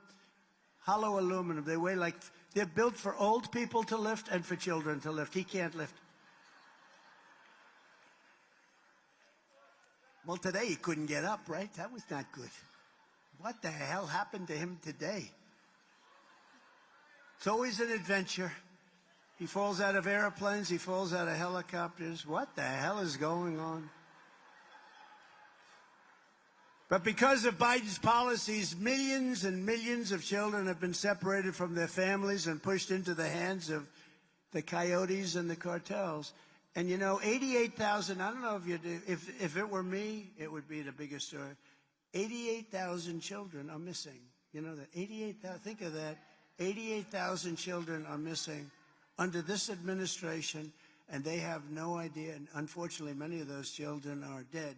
hollow aluminum. They weigh like, they're built for old people to lift and for children to lift. He can't lift. Well, today he couldn't get up, right? That was not good. What the hell happened to him today? It's always an adventure. He falls out of airplanes. He falls out of helicopters. What the hell is going on? But because of Biden's policies, millions and millions of children have been separated from their families and pushed into the hands of the coyotes and the cartels. And, you know, 88,000, I don't know if you do, if it were me, it would be the biggest story. 88,000 children are missing. You know that? 88,000, think of that. 88,000 children are missing under this administration, and they have no idea. And unfortunately, many of those children are dead,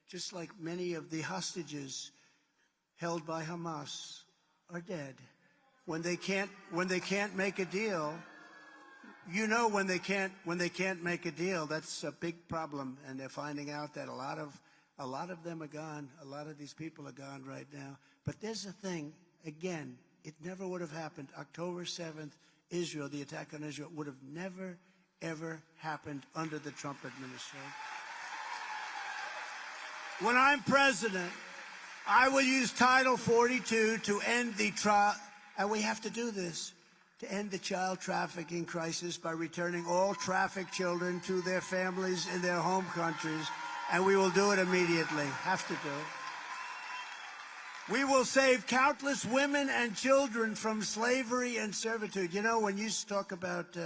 just like many of the hostages held by Hamas are dead. When they can't make a deal, you know, when they can't make a deal, that's a big problem, and they're finding out that a lot of them are gone. A lot of these people are gone right now. But there's a thing, again, it never would have happened. October 7th, Israel, the attack on Israel, would have never, ever happened under the Trump administration. When I'm president, I will use Title 42 to end the trial, and we have to do this, to end the child trafficking crisis by returning all trafficked children to their families in their home countries, and we will do it immediately. Have to do it. We will save countless women and children from slavery and servitude. You know, when you talk about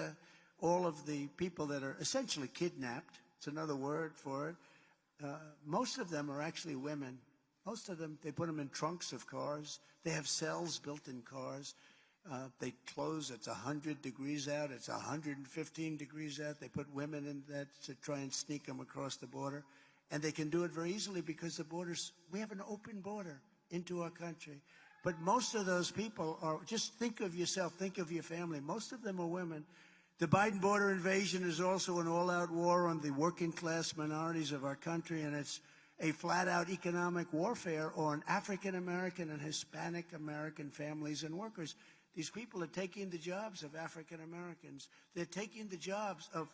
all of the people that are essentially kidnapped, it's another word for it, most of them are actually women. Most of them, they put them in trunks of cars. They have cells built in cars. They close, it's 100 degrees out, it's 115 degrees out. They put women in that to try and sneak them across the border. And they can do it very easily because the borders, we have an open border into our country. But most of those people are, just think of yourself, think of your family. Most of them are women. The Biden border invasion is also an all-out war on the working class minorities of our country, and it's a flat-out economic warfare on African-American and Hispanic-American families and workers. These people are taking the jobs of African Americans. They're taking the jobs of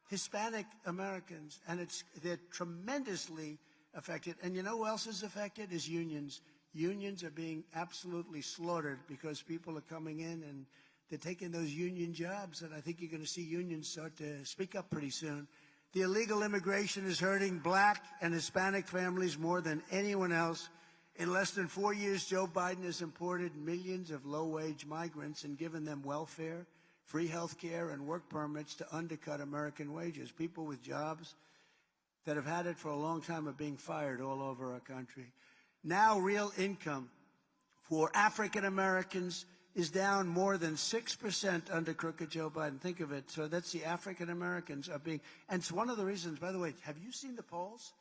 Hispanic Americans, and they're tremendously affected. And you know who else is affected? Is unions. Unions are being absolutely slaughtered because people are coming in and they're taking those union jobs, and I think you're going to see unions start to speak up pretty soon. The illegal immigration is hurting black and Hispanic families more than anyone else. In less than 4 years, Joe Biden has imported millions of low-wage migrants and given them welfare, free health care, and work permits to undercut American wages. People with jobs that have had it for a long time are being fired all over our country. Now real income for African Americans is down more than 6% under crooked Joe Biden. Think of it. So that's the African Americans are being, and it's one of the reasons, by the way, have you seen the polls?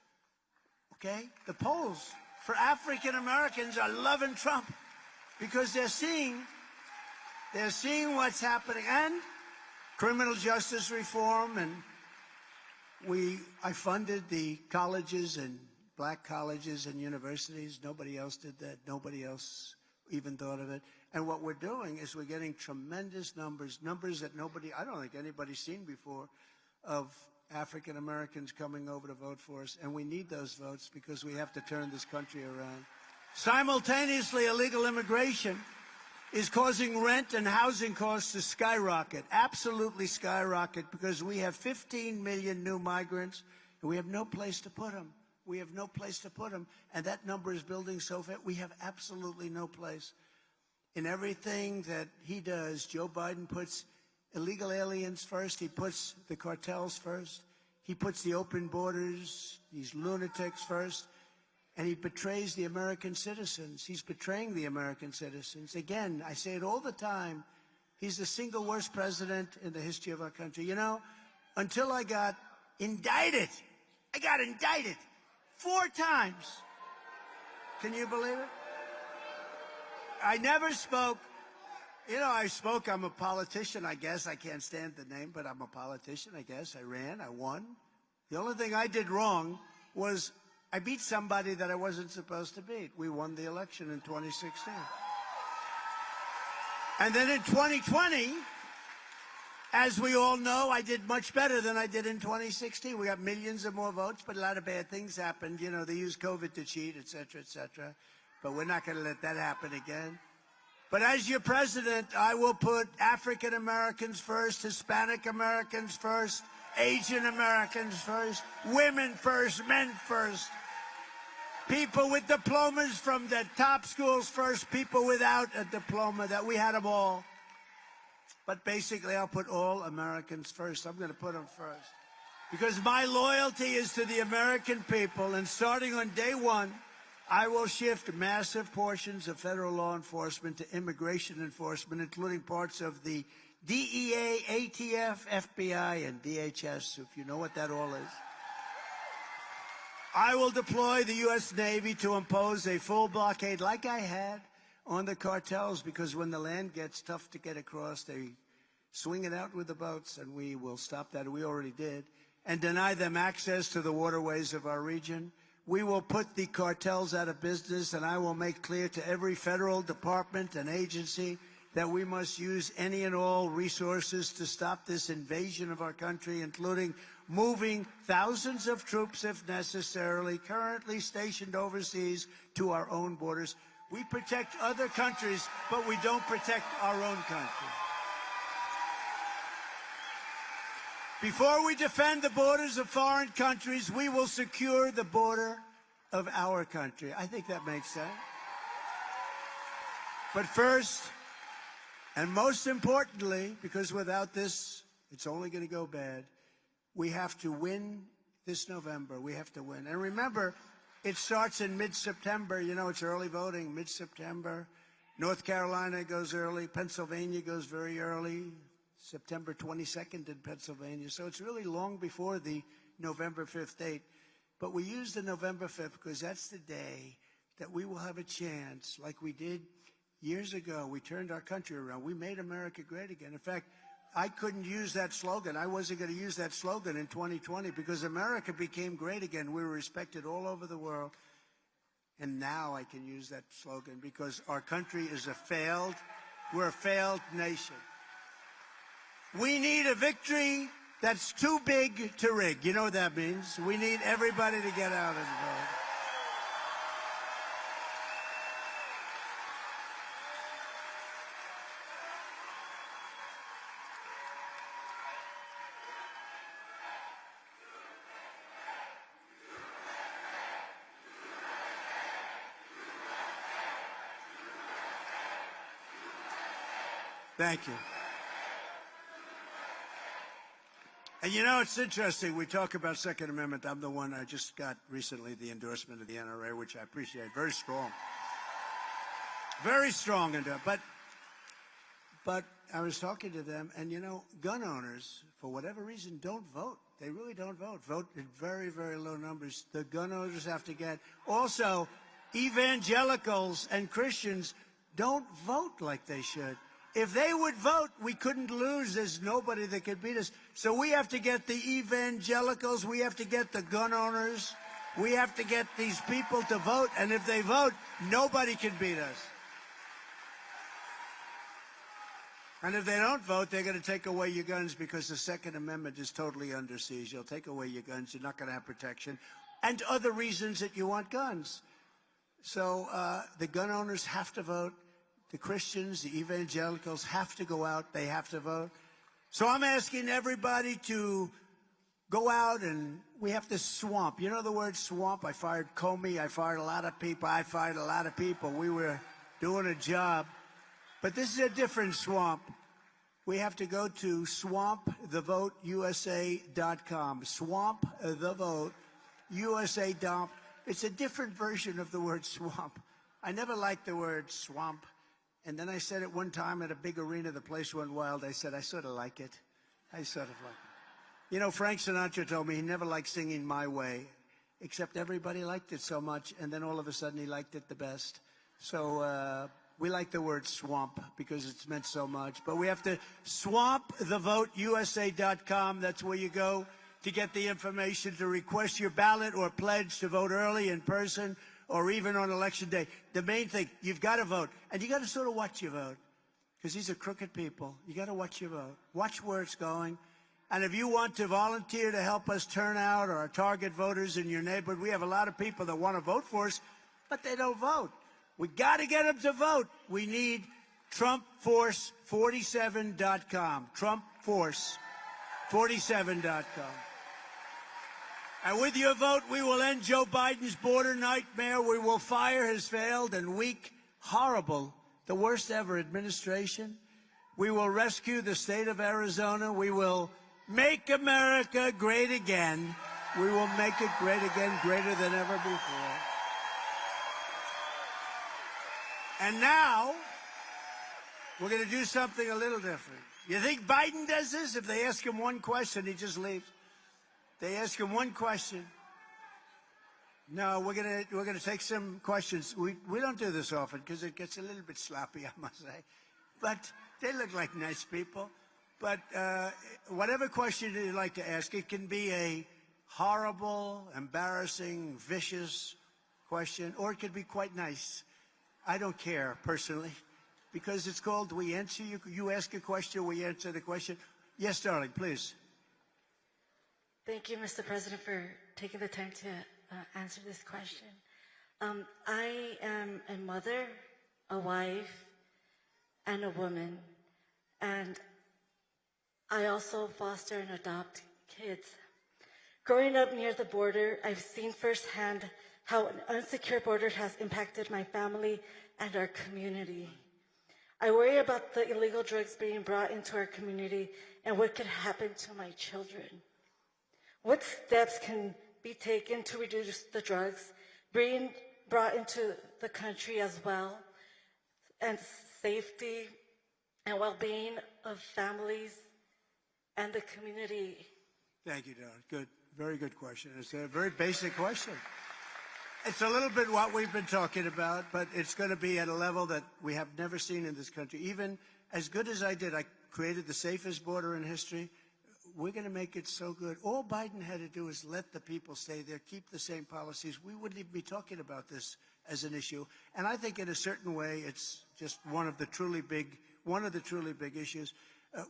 Okay? The polls for African Americans are loving Trump because they're seeing what's happening, and criminal justice reform, and I funded the colleges and black colleges and universities. Nobody else did that. Nobody else even thought of it. And what we're doing is we're getting tremendous numbers that I don't think anybody's seen before, of African Americans coming over to vote for us. And we need those votes because we have to turn this country around. Simultaneously, illegal immigration is causing rent and housing costs to skyrocket, absolutely skyrocket, because we have 15 million new migrants and we have no place to put them. We have no place to put them. And that number is building so fast. We have absolutely no place. In everything that he does, Joe Biden puts illegal aliens first. He puts the cartels first. He puts the open borders, these lunatics first. And he betrays the American citizens. He's betraying the American citizens. Again, I say it all the time. He's the single worst president in the history of our country. You know, until I got indicted. I got indicted 4 times. Can you believe it? I never spoke. You know, I spoke. I'm a politician, I guess. I can't stand the name, but I'm a politician, I guess. I ran. I won. The only thing I did wrong was I beat somebody that I wasn't supposed to beat. We won the election in 2016. And then in 2020, as we all know, I did much better than I did in 2016. We got millions of more votes, but a lot of bad things happened. You know, they used COVID to cheat, et cetera, et cetera. But we're not going to let that happen again. But as your president, I will put African Americans first, Hispanic Americans first, Asian Americans first, women first, men first. People with diplomas from the top schools first, people without a diploma, that we had them all. But basically, I'll put all Americans first. I'm going to put them first. Because my loyalty is to the American people, and starting on day one, I will shift massive portions of federal law enforcement to immigration enforcement, including parts of the DEA, ATF, FBI, and DHS, if you know what that all is. I will deploy the U.S. Navy to impose a full blockade like I had on the cartels, because when the land gets tough to get across, they swing it out with the boats, and we will stop that. We already did. And deny them access to the waterways of our region. We will put the cartels out of business, and I will make clear to every federal department and agency that we must use any and all resources to stop this invasion of our country, including moving thousands of troops, if necessarily, currently stationed overseas, to our own borders. We protect other countries, but we don't protect our own country. Before we defend the borders of foreign countries, we will secure the border of our country. I think that makes sense. But first, and most importantly, because without this, it's only going to go bad, we have to win this November. We have to win. And remember, it starts in mid-September. You know, it's early voting, mid-September. North Carolina goes early. Pennsylvania goes very early. September 22nd in Pennsylvania. So it's really long before the November 5th date. But we use the November 5th because that's the day that we will have a chance, like we did years ago. We turned our country around. We made America great again. In fact, I couldn't use that slogan. I wasn't going to use that slogan in 2020 because America became great again. We were respected all over the world. And now I can use that slogan because our country is we're a failed nation. We need a victory that's too big to rig. You know what that means? We need everybody to get out and vote. Thank you. And you know, it's interesting. We talk about Second Amendment. I'm the one, I just got recently the endorsement of the NRA, which I appreciate. Very strong. Very strong. But I was talking to them, and you know, gun owners, for whatever reason, don't vote. They really don't vote. Vote in very, very low numbers. The gun owners have to get. Also, evangelicals and Christians don't vote like they should. If they would vote, we couldn't lose. There's nobody that could beat us. So we have to get the evangelicals. We have to get the gun owners. We have to get these people to vote. And if they vote, nobody can beat us. And if they don't vote, they're going to take away your guns because the Second Amendment is totally under siege. They'll take away your guns. You're not going to have protection. And other reasons that you want guns. So the gun owners have to vote. The Christians, the evangelicals have to go out. They have to vote. So I'm asking everybody to go out and we have to swamp. You know the word swamp? I fired Comey. I fired a lot of people. I fired a lot of people. We were doing a job. But this is a different swamp. We have to go to swampthevoteusa.com. Swampthevoteusa.com. It's a different version of the word swamp. I never liked the word swamp. And then I said it one time at a big arena. The place went wild. I said, I sort of like it. I sort of like it. You know, Frank Sinatra told me he never liked singing My Way, except everybody liked it so much, and then all of a sudden he liked it the best. So we like the word swamp because it's meant so much. But we have to swampthevoteusa.com. That's where you go to get the information to request your ballot or pledge to vote early in person or even on Election Day. The main thing, you've got to vote. And you got to sort of watch your vote because these are crooked people. You got to watch your vote. Watch where it's going. And if you want to volunteer to help us turn out or target voters in your neighborhood, we have a lot of people that want to vote for us, but they don't vote. We got to get them to vote. We need TrumpForce47.com. TrumpForce47.com. And with your vote, we will end Joe Biden's border nightmare. We will fire his failed and weak, horrible, the worst ever administration. We will rescue the state of Arizona. We will make America great again. We will make it great again, greater than ever before. And now, we're going to do something a little different. You think Biden does this? If they ask him one question, he just leaves. They ask him one question. No, we're gonna take some questions. We don't do this often because it gets a little bit sloppy, I must say. But they look like nice people. But whatever question you'd like to ask, it can be a horrible, embarrassing, vicious question, or it could be quite nice. I don't care, personally, because it's called We Answer You. You ask a question, we answer the question. Yes, darling, please. Thank you, Mr. President, for taking the time to answer this question. I am a mother, a wife, and a woman, and I also foster and adopt kids. Growing up near the border, I've seen firsthand how an unsecure border has impacted my family and our community. I worry about the illegal drugs being brought into our community and what could happen to my children. What steps can be taken to reduce the drugs being brought into the country as well, and safety and well-being of families and the community? Thank you, darling. Good. Very good question. It's a very basic question. It's a little bit what we've been talking about, but it's going to be at a level that we have never seen in this country. Even as good as I did, I created the safest border in history. We're going to make it so good. All Biden had to do is let the people stay there, keep the same policies. We wouldn't even be talking about this as an issue. And I think in a certain way, it's just one of the truly big issues.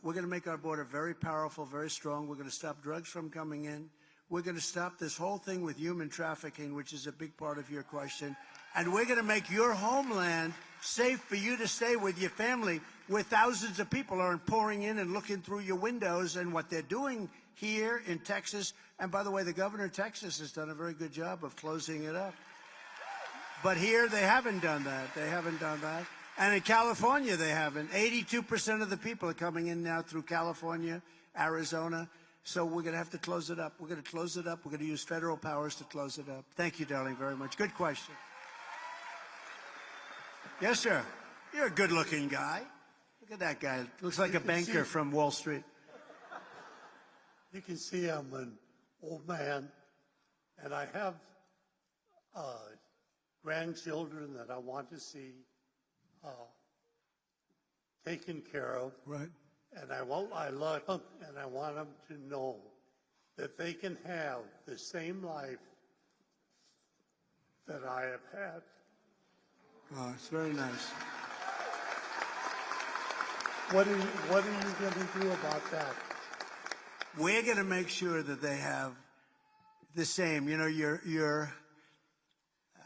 We're going to make our border very powerful, very strong. We're going to stop drugs from coming in. We're going to stop this whole thing with human trafficking, which is a big part of your question. And we're going to make your homeland safe for you to stay with your family, where thousands of people aren't pouring in and looking through your windows, and what they're doing here in Texas. And by the way, the governor of Texas has done a very good job of closing it up. But here they haven't done that. They haven't done that. And in California, they haven't. 82% of the people are coming in now through California, Arizona. So we're going to have to close it up. We're going to close it up. We're going to use federal powers to close it up. Thank you, darling, very much. Good question. Yes, sir. You're a good-looking guy. Look at that guy. Looks like a banker from Wall Street. You can see I'm an old man, and I have grandchildren that I want to see taken care of. Right. And I love them, and I want them to know that they can have the same life that I have had. Oh, it's very nice. What are you going to do about that? We're going to make sure that they have the same. You know,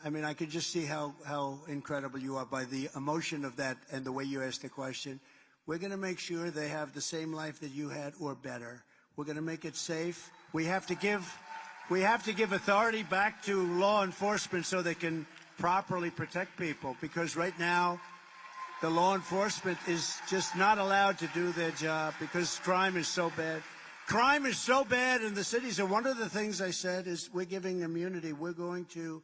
I mean, I could just see how incredible you are by the emotion of that and the way you asked the question. We're going to make sure they have the same life that you had or better. We're going to make it safe. We have to give authority back to law enforcement so they can properly protect people, because right now the law enforcement is just not allowed to do their job because crime is so bad. Crime is so bad in the cities, and one of the things I said is we're giving immunity. We're going to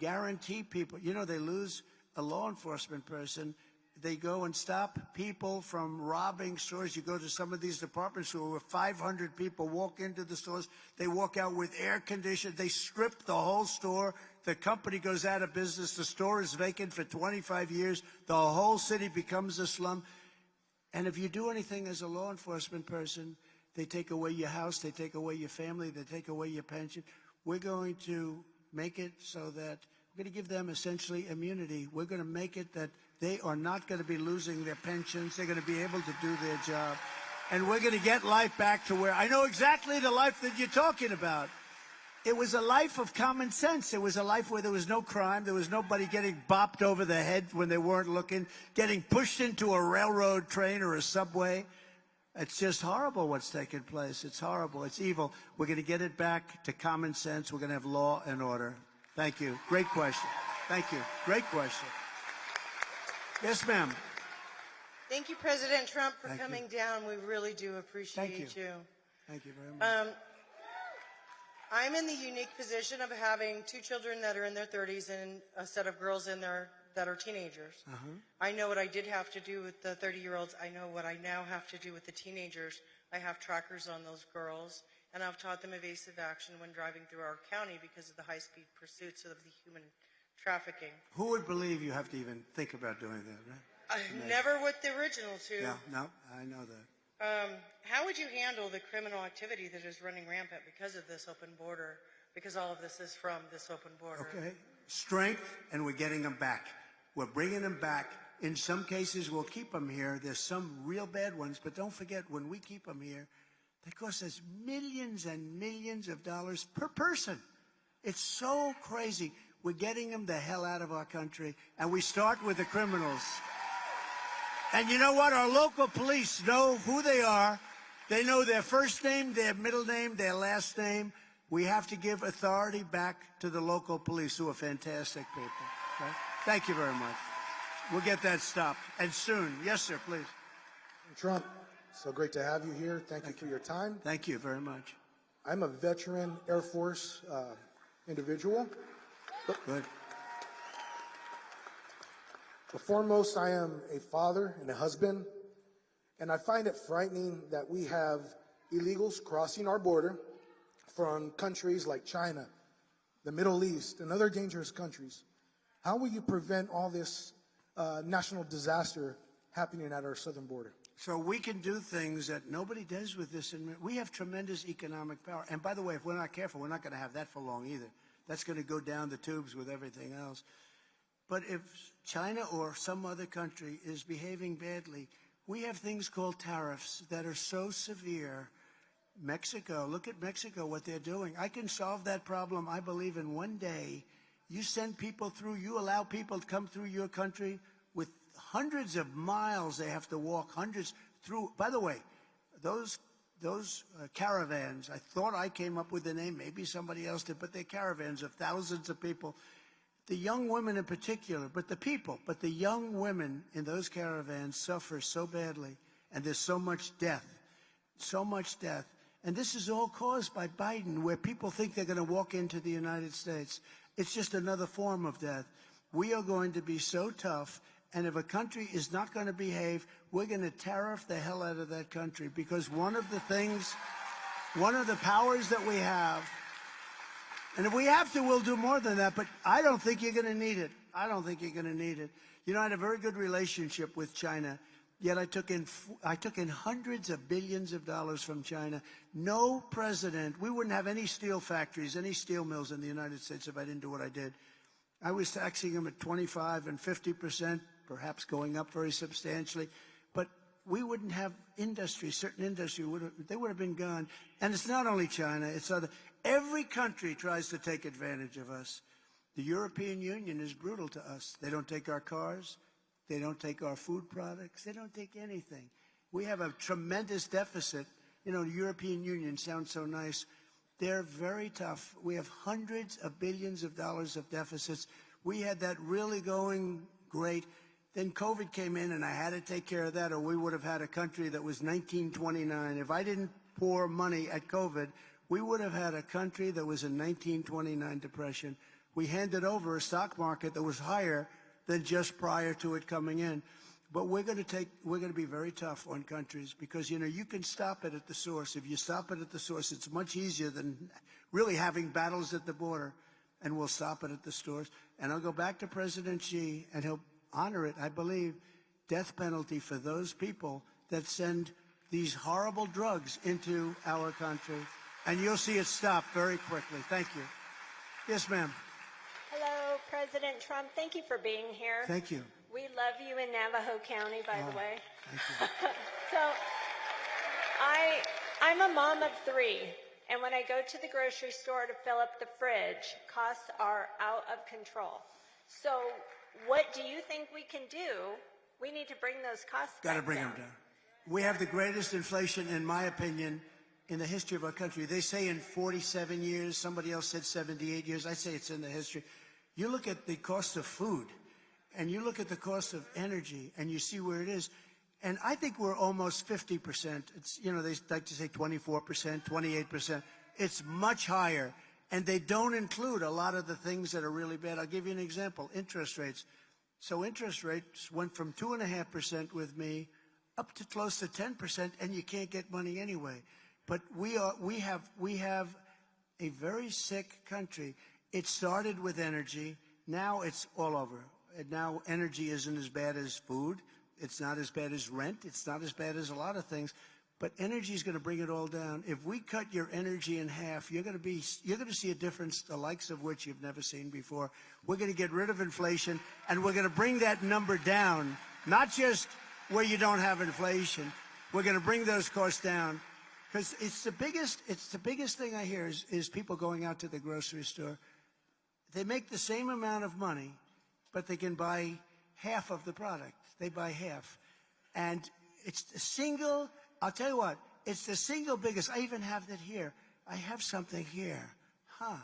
guarantee people. You know, they lose a law enforcement person. They go and stop people from robbing stores. You go to some of these department stores where 500 people walk into the stores. They walk out with air conditioning. They strip the whole store. The company goes out of business. The store is vacant for 25 years. The whole city becomes a slum. And if you do anything as a law enforcement person, they take away your house. They take away your family. They take away your pension. We're going to make it so that we're going to give them essentially immunity. We're going to make it that they are not going to be losing their pensions. They're going to be able to do their job. And we're going to get life back to where I know exactly the life that you're talking about. It was a life of common sense. It was a life where there was no crime. There was nobody getting bopped over the head when they weren't looking, getting pushed into a railroad train or a subway. It's just horrible what's taking place. It's horrible. It's evil. We're going to get it back to common sense. We're going to have law and order. Thank you. Great question. Thank you. Great question. Yes, ma'am. Thank you, President Trump, for Thank coming you. down. We really do appreciate Thank you. you. Thank you very much. I'm in the unique position of having two children that are in their 30s and a set of girls in there that are teenagers. I know what I did have to do with the 30-year-olds. I know what I now have to do with the teenagers. I have trackers on those girls, and I've taught them evasive action when driving through our county because of the high-speed pursuits of the human trafficking. Who would believe you have to even think about doing that, right? Never with the original two. Yeah, no, I know that. How would you handle the criminal activity that is running rampant because of this open border, because all of this is from this open border? Okay. Strength, and we're getting them back. We're bringing them back. In some cases, we'll keep them here. There's some real bad ones, but don't forget, when we keep them here, they cost us millions and millions of dollars per person. It's so crazy. We're getting them the hell out of our country, and we start with the criminals. And you know what? Our local police know who they are. They know their first name, their middle name, their last name. We have to give authority back to the local police, who are fantastic people. Okay? Thank you very much. We'll get that stopped, and soon. Yes, sir, please. Trump, so great to have you here. Thank you for your time. Thank you very much. I'm a veteran Air Force individual. Good. But foremost, I am a father and a husband, and I find it frightening that we have illegals crossing our border from countries like China, the Middle East, and other dangerous countries. How will you prevent all this national disaster happening at our southern border? So we can do things that nobody does with this. And we have tremendous economic power. And by the way, if we're not careful, we're not going to have that for long either. That's going to go down the tubes with everything else. But if China or some other country is behaving badly, we have things called tariffs that are so severe. Mexico, look at Mexico, what they're doing. I can solve that problem, I believe, in one day. You send people through, you allow people to come through your country with hundreds of miles they have to walk, hundreds through. By the way, those caravans, I thought I came up with the name, maybe somebody else did, but they're caravans of thousands of people. The young women in particular, but the young women in those caravans suffer so badly, and there's so much death. And this is all caused by Biden, where people think they're going to walk into the United States. It's just another form of death. We are going to be so tough, and if a country is not going to behave, we're going to tariff the hell out of that country, because one of the powers that we have, and if we have to, we'll do more than that, but I don't think you're going to need it. You know, I had a very good relationship with China, yet I took in hundreds of billions of dollars from China. No president, we wouldn't have any steel factories, any steel mills in the United States if I didn't do what I did. I was taxing them at 25 and 50%, perhaps going up very substantially, but we wouldn't have industry, certain industry, they would have been gone. And it's not only China, it's other. Every country tries to take advantage of us. The European Union is brutal to us. They don't take our cars. They don't take our food products. They don't take anything. We have a tremendous deficit You know, the European Union sounds so nice. They're very tough. We have hundreds of billions of dollars of deficits. We had that really going great. Then COVID came in, and I had to take care of that, or we would have had a country that was 1929. If I didn't pour money at COVID, we would have had a country that was in 1929 depression. We handed over a stock market that was higher than just prior to it coming in. But we're going to be very tough on countries because, you know, you can stop it at the source. If you stop it at the source, it's much easier than really having battles at the border, and we'll stop it at the source. And I'll go back to President Xi, and he'll honor it, I believe, death penalty for those people that send these horrible drugs into our country. And you'll see it stop very quickly. Thank you. Yes, ma'am. Hello, President Trump. Thank you for being here. Thank you. We love you in Navajo County, by the way. Thank you. So I'm a mom of 3, and when I go to the grocery store to fill up the fridge, costs are out of control. So what do you think we can do? We need to bring those costs Got to back bring down. them down. We have the greatest inflation, in my opinion, in the history of our country. They say in 47 years, somebody else said 78 years. I say it's in the history. You look at the cost of food, and you look at the cost of energy, and you see where it is. And I think we're almost 50%. It's, you know, they like to say 24%, 28%. It's much higher. And they don't include a lot of the things that are really bad. I'll give you an example. Interest rates. So interest rates went from 2.5% with me up to close to 10%, and you can't get money anyway. But we have a very sick country. It started with energy. Now it's all over. And now energy isn't as bad as food. It's not as bad as rent. It's not as bad as a lot of things. But energy is going to bring it all down. If we cut your energy in half, you're going to see a difference, the likes of which you've never seen before. We're going to get rid of inflation, and we're going to bring that number down. Not just where you don't have inflation. We're going to bring those costs down, because it's the biggest thing I hear is people going out to the grocery store. They make the same amount of money, but they can buy half of the product. They buy half. And it's the single, I'll tell you what, it's the single biggest. I even have that here. I have something here. Let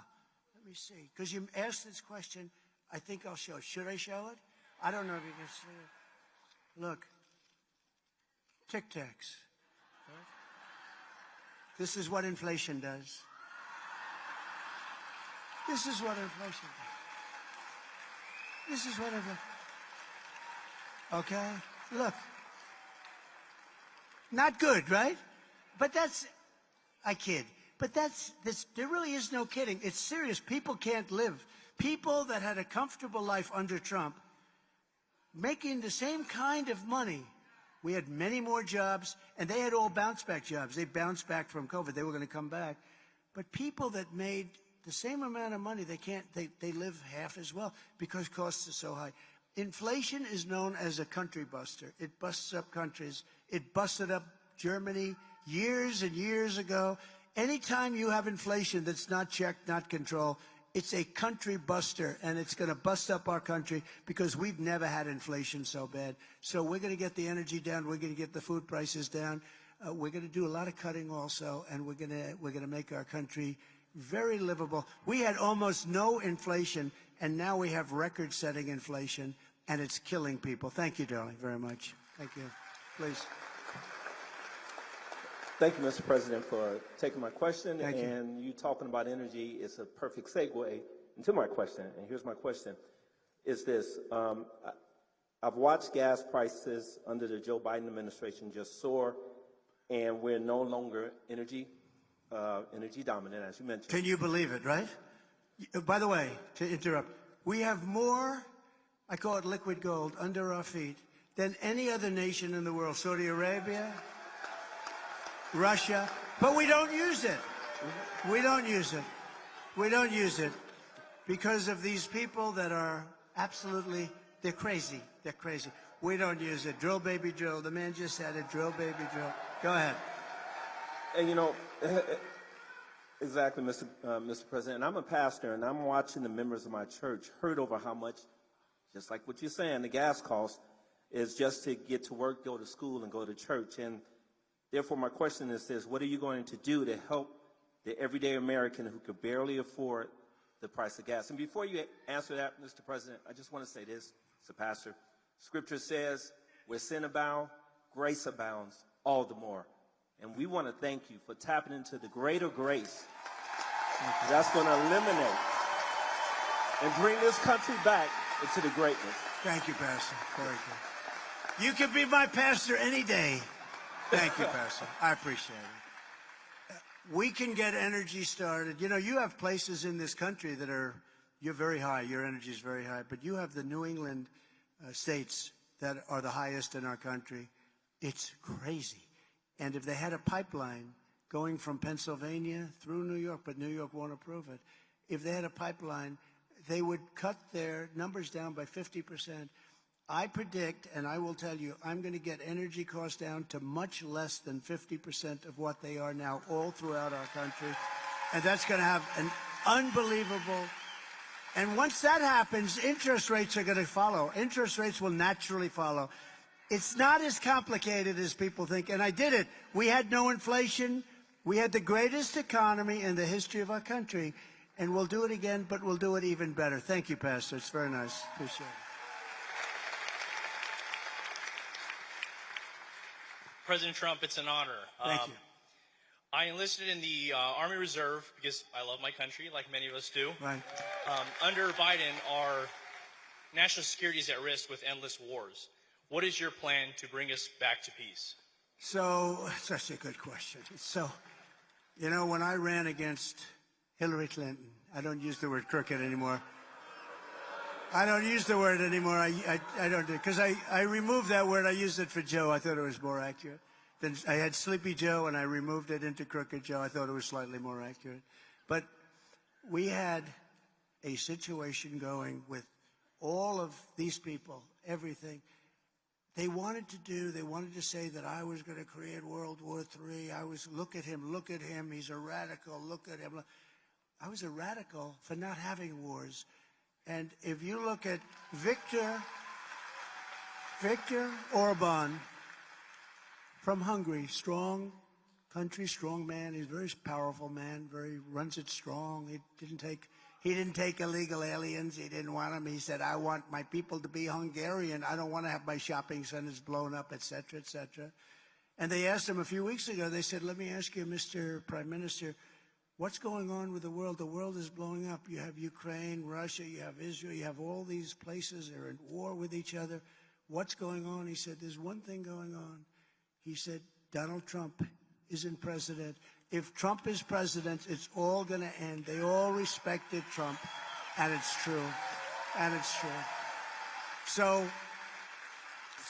me see. Because you asked this question, I think I'll show it. Should I show it? I don't know if you can see it. Look. Tic Tacs. This is what inflation does. This is what inflation does. This is what inflation. Okay? Look. Not good, right? But I kid. But there really is no kidding. It's serious. People can't live. People that had a comfortable life under Trump, making the same kind of money. We had many more jobs, and they had all bounce-back jobs. They bounced back from COVID. They were going to come back. But people that made the same amount of money, they live half as well because costs are so high. Inflation is known as a country buster. It busts up countries. It busted up Germany years and years ago. Anytime you have inflation that's not checked, not controlled, it's a country buster, and it's going to bust up our country because we've never had inflation so bad. So we're going to get the energy down. We're going to get the food prices down. We're going to do a lot of cutting also, and we're going to make our country very livable. We had almost no inflation, and now we have record-setting inflation, and it's killing people. Thank you, darling, very much. Thank you. Please. Thank you, Mr. President, for taking my question. Thank you. And you talking about energy is a perfect segue into my question. And here's my question, is this. I've watched gas prices under the Joe Biden administration just soar, and we're no longer energy dominant, as you mentioned. Can you believe it, right? By the way, to interrupt, we have more, I call it liquid gold, under our feet than any other nation in the world. Saudi Arabia, Russia, but we don't use it. We don't use it. We don't use it because of these people that are absolutely, they're crazy. They're crazy. We don't use it. Drill, baby, drill. The man just said it. Drill, baby, drill. Go ahead. And you know, exactly, Mr. President. I'm a pastor, and I'm watching the members of my church hurt over how much, just like what you're saying, the gas cost is just to get to work, go to school, and go to church. And Therefore, my question is this: what are you going to do to help the everyday American who could barely afford the price of gas? And before you answer that, Mr. President, I just want to say this, Mr. Pastor. Scripture says, where sin abounds, grace abounds all the more. And we want to thank you for tapping into the greater grace that's going to eliminate and bring this country back into the greatness. Thank you, Pastor. Very good. You can be my pastor any day. Thank you, Pastor. I appreciate it. We can get energy started. You know, you have places in this country that you're very high. Your energy is very high. But you have the New England states that are the highest in our country. It's crazy. And if they had a pipeline going from Pennsylvania through New York, but New York won't approve it, if they had a pipeline, they would cut their numbers down by 50%. I predict, and I will tell you, I'm going to get energy costs down to much less than 50% of what they are now all throughout our country. And that's going to have an unbelievable... And once that happens, interest rates are going to follow. Interest rates will naturally follow. It's not as complicated as people think, and I did it. We had no inflation. We had the greatest economy in the history of our country, and we'll do it again, but we'll do it even better. Thank you, Pastor. It's very nice. Appreciate it. President Trump, it's an honor. Thank you. I enlisted in the Army Reserve because I love my country, like many of us do. Right. Under Biden, our national security is at risk with endless wars. What is your plan to bring us back to peace? So, such a good question. So, you know, when I ran against Hillary Clinton, I don't use the word crooked anymore. I don't use the word anymore. I don't do, because I removed that word. I used it for Joe. I thought it was more accurate. Then I had Sleepy Joe, and I removed it into Crooked Joe. I thought it was slightly more accurate. But we had a situation going with all of these people, everything. They wanted to say that I was going to create World War III. Look at him, he's a radical, look at him. I was a radical for not having wars. And if you look at Viktor Orban from Hungary, strong country, strong man. He's a very powerful man, runs it strong. He didn't take illegal aliens. He didn't want them. He said, I want my people to be Hungarian. I don't want to have my shopping centers blown up, et cetera, et cetera. And they asked him a few weeks ago, they said, let me ask you, Mr. Prime Minister, what's going on with the world? The world is blowing up. You have Ukraine, Russia, you have Israel, you have all these places. They're at war with each other. What's going on? He said, there's one thing going on. He said, Donald Trump isn't president. If Trump is president, it's all going to end. They all respected Trump, and it's true. And it's true. So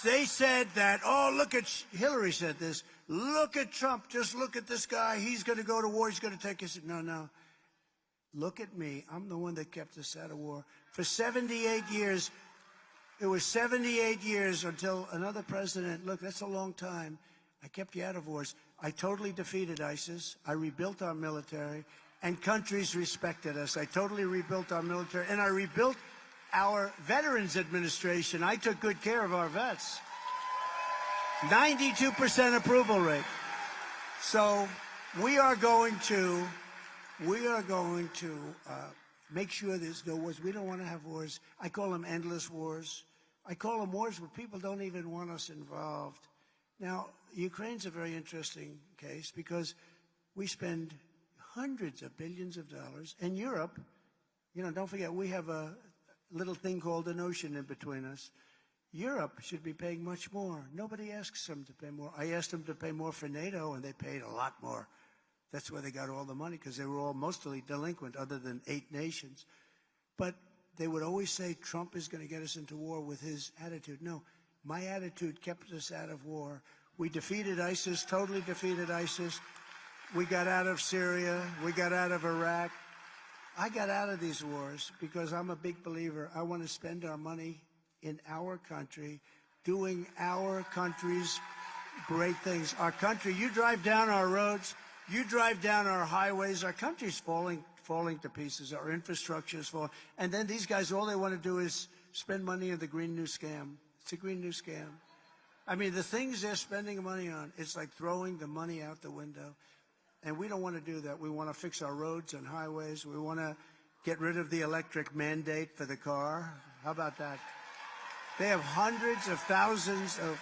they said that, oh, look at, Hillary said this, look at Trump, just look at this guy. He's going to go to war. He's going to take us. No. Look at me. I'm the one that kept us out of war. For 78 years, it was 78 years until another president, look, that's a long time. I kept you out of wars. I totally defeated ISIS. I rebuilt our military, and countries respected us. I totally rebuilt our military, and I rebuilt our Veterans Administration. I took good care of our vets. 92% approval rate. So we are going to make sure there's no wars. We don't want to have wars. I call them endless wars. I call them wars where people don't even want us involved. Now, Ukraine's a very interesting case because we spend hundreds of billions of dollars. And Europe, you know, don't forget, we have a little thing called an ocean in between us. Europe should be paying much more. Nobody asks them to pay more. I asked them to pay more for NATO, and they paid a lot more. That's where they got all the money, because they were all mostly delinquent, other than 8 nations. But they would always say Trump is going to get us into war with his attitude. No, my attitude kept us out of war. We defeated ISIS, totally defeated ISIS. We got out of Syria. We got out of Iraq. I got out of these wars because I'm a big believer. I want to spend our money in our country, doing our country's great things. Our country, you drive down our roads, you drive down our highways, our country's falling to pieces, our infrastructure is falling. And then these guys, all they want to do is spend money on the Green New Scam. It's a Green New Scam. I mean, the things they're spending money on, it's like throwing the money out the window. And we don't want to do that. We want to fix our roads and highways. We want to get rid of the electric mandate for the car. How about that? They have hundreds of thousands of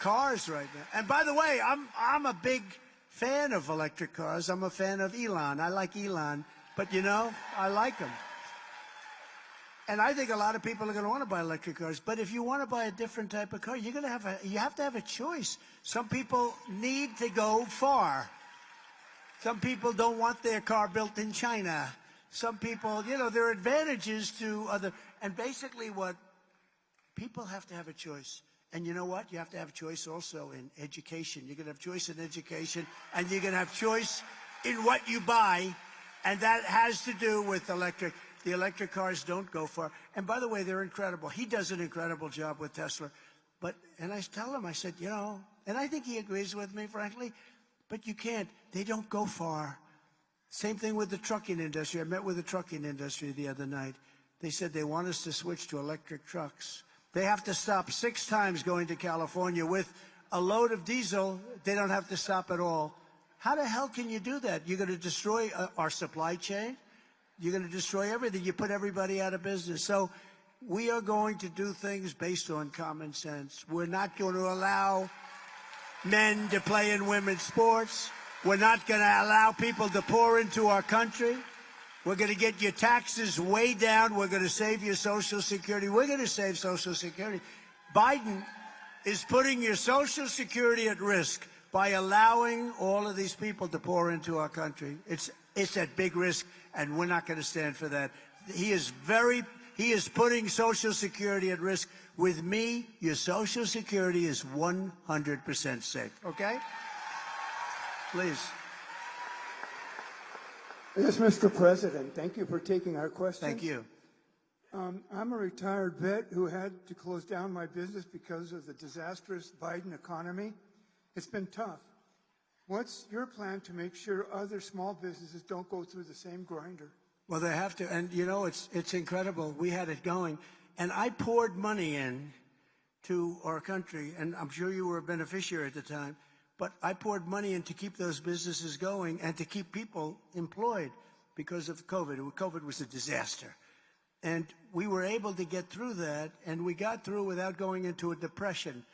cars right now. And by the way, I'm a big fan of electric cars. I'm a fan of Elon. I like Elon. But, you know, I like him. And I think a lot of people are going to want to buy electric cars. But if you want to buy a different type of car, you have to have a choice. Some people need to go far. Some people don't want their car built in China. Some people, you know, there are advantages to other. And basically what people have to have a choice. And you know what? You have to have a choice also in education. You're going to have choice in education, and you're going to have choice in what you buy. And that has to do with electric. The electric cars don't go far. And by the way, they're incredible. He does an incredible job with Tesla. And I tell him, I said, you know, and I think he agrees with me, frankly, but you can't. They don't go far. Same thing with the trucking industry. I met with the trucking industry the other night. They said they want us to switch to electric trucks. They have to stop 6 times going to California with a load of diesel. They don't have to stop at all. How the hell can you do that? You're going to destroy our supply chain? You're going to destroy everything. You put everybody out of business. So we are going to do things based on common sense. We're not going to allow men to play in women's sports. We're not going to allow people to pour into our country. We're going to get your taxes way down. We're going to save your Social Security. We're going to save Social Security. Biden is putting your Social Security at risk by allowing all of these people to pour into our country. It's at big risk, and we're not going to stand for that. He is putting Social Security at risk. With me, your Social Security is 100% safe. Okay? Please. Yes, Mr. President. Thank you for taking our question. Thank you. I'm a retired vet who had to close down my business because of the disastrous Biden economy. It's been tough. What's your plan to make sure other small businesses don't go through the same grinder? Well, they have to. And, you know, it's incredible. We had it going. And I poured money in to our country, and I'm sure you were a beneficiary at the time. But I poured money in to keep those businesses going and to keep people employed because of COVID. COVID was a disaster. And we were able to get through that, and we got through without going into a depression.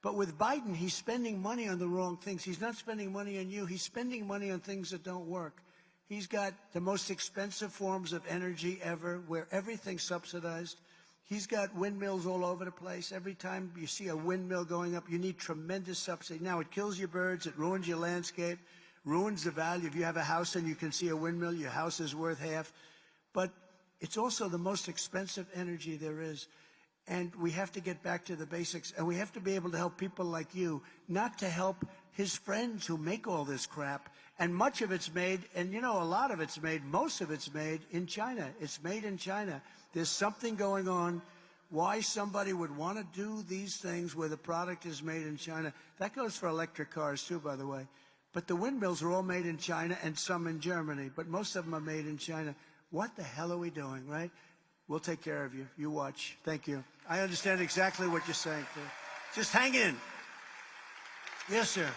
But with Biden, he's spending money on the wrong things. He's not spending money on you. He's spending money on things that don't work. He's got the most expensive forms of energy ever, where everything's subsidized. He's got windmills all over the place. Every time you see a windmill going up, you need tremendous subsidy. Now, it kills your birds. It ruins your landscape, ruins the value. If you have a house and you can see a windmill, your house is worth half. But it's also the most expensive energy there is. And we have to get back to the basics. And we have to be able to help people like you, not to help his friends who make all this crap. And much of it's made, and you know, a lot of it's made, most of it's made in China. It's made in China. There's something going on. Why somebody would want to do these things where the product is made in China. That goes for electric cars too, by the way. But the windmills are all made in China and some in Germany, but most of them are made in China. What the hell are we doing, right? We'll take care of you. You watch. Thank you. I understand exactly what you're saying, too. Just hang in. Yes, sir.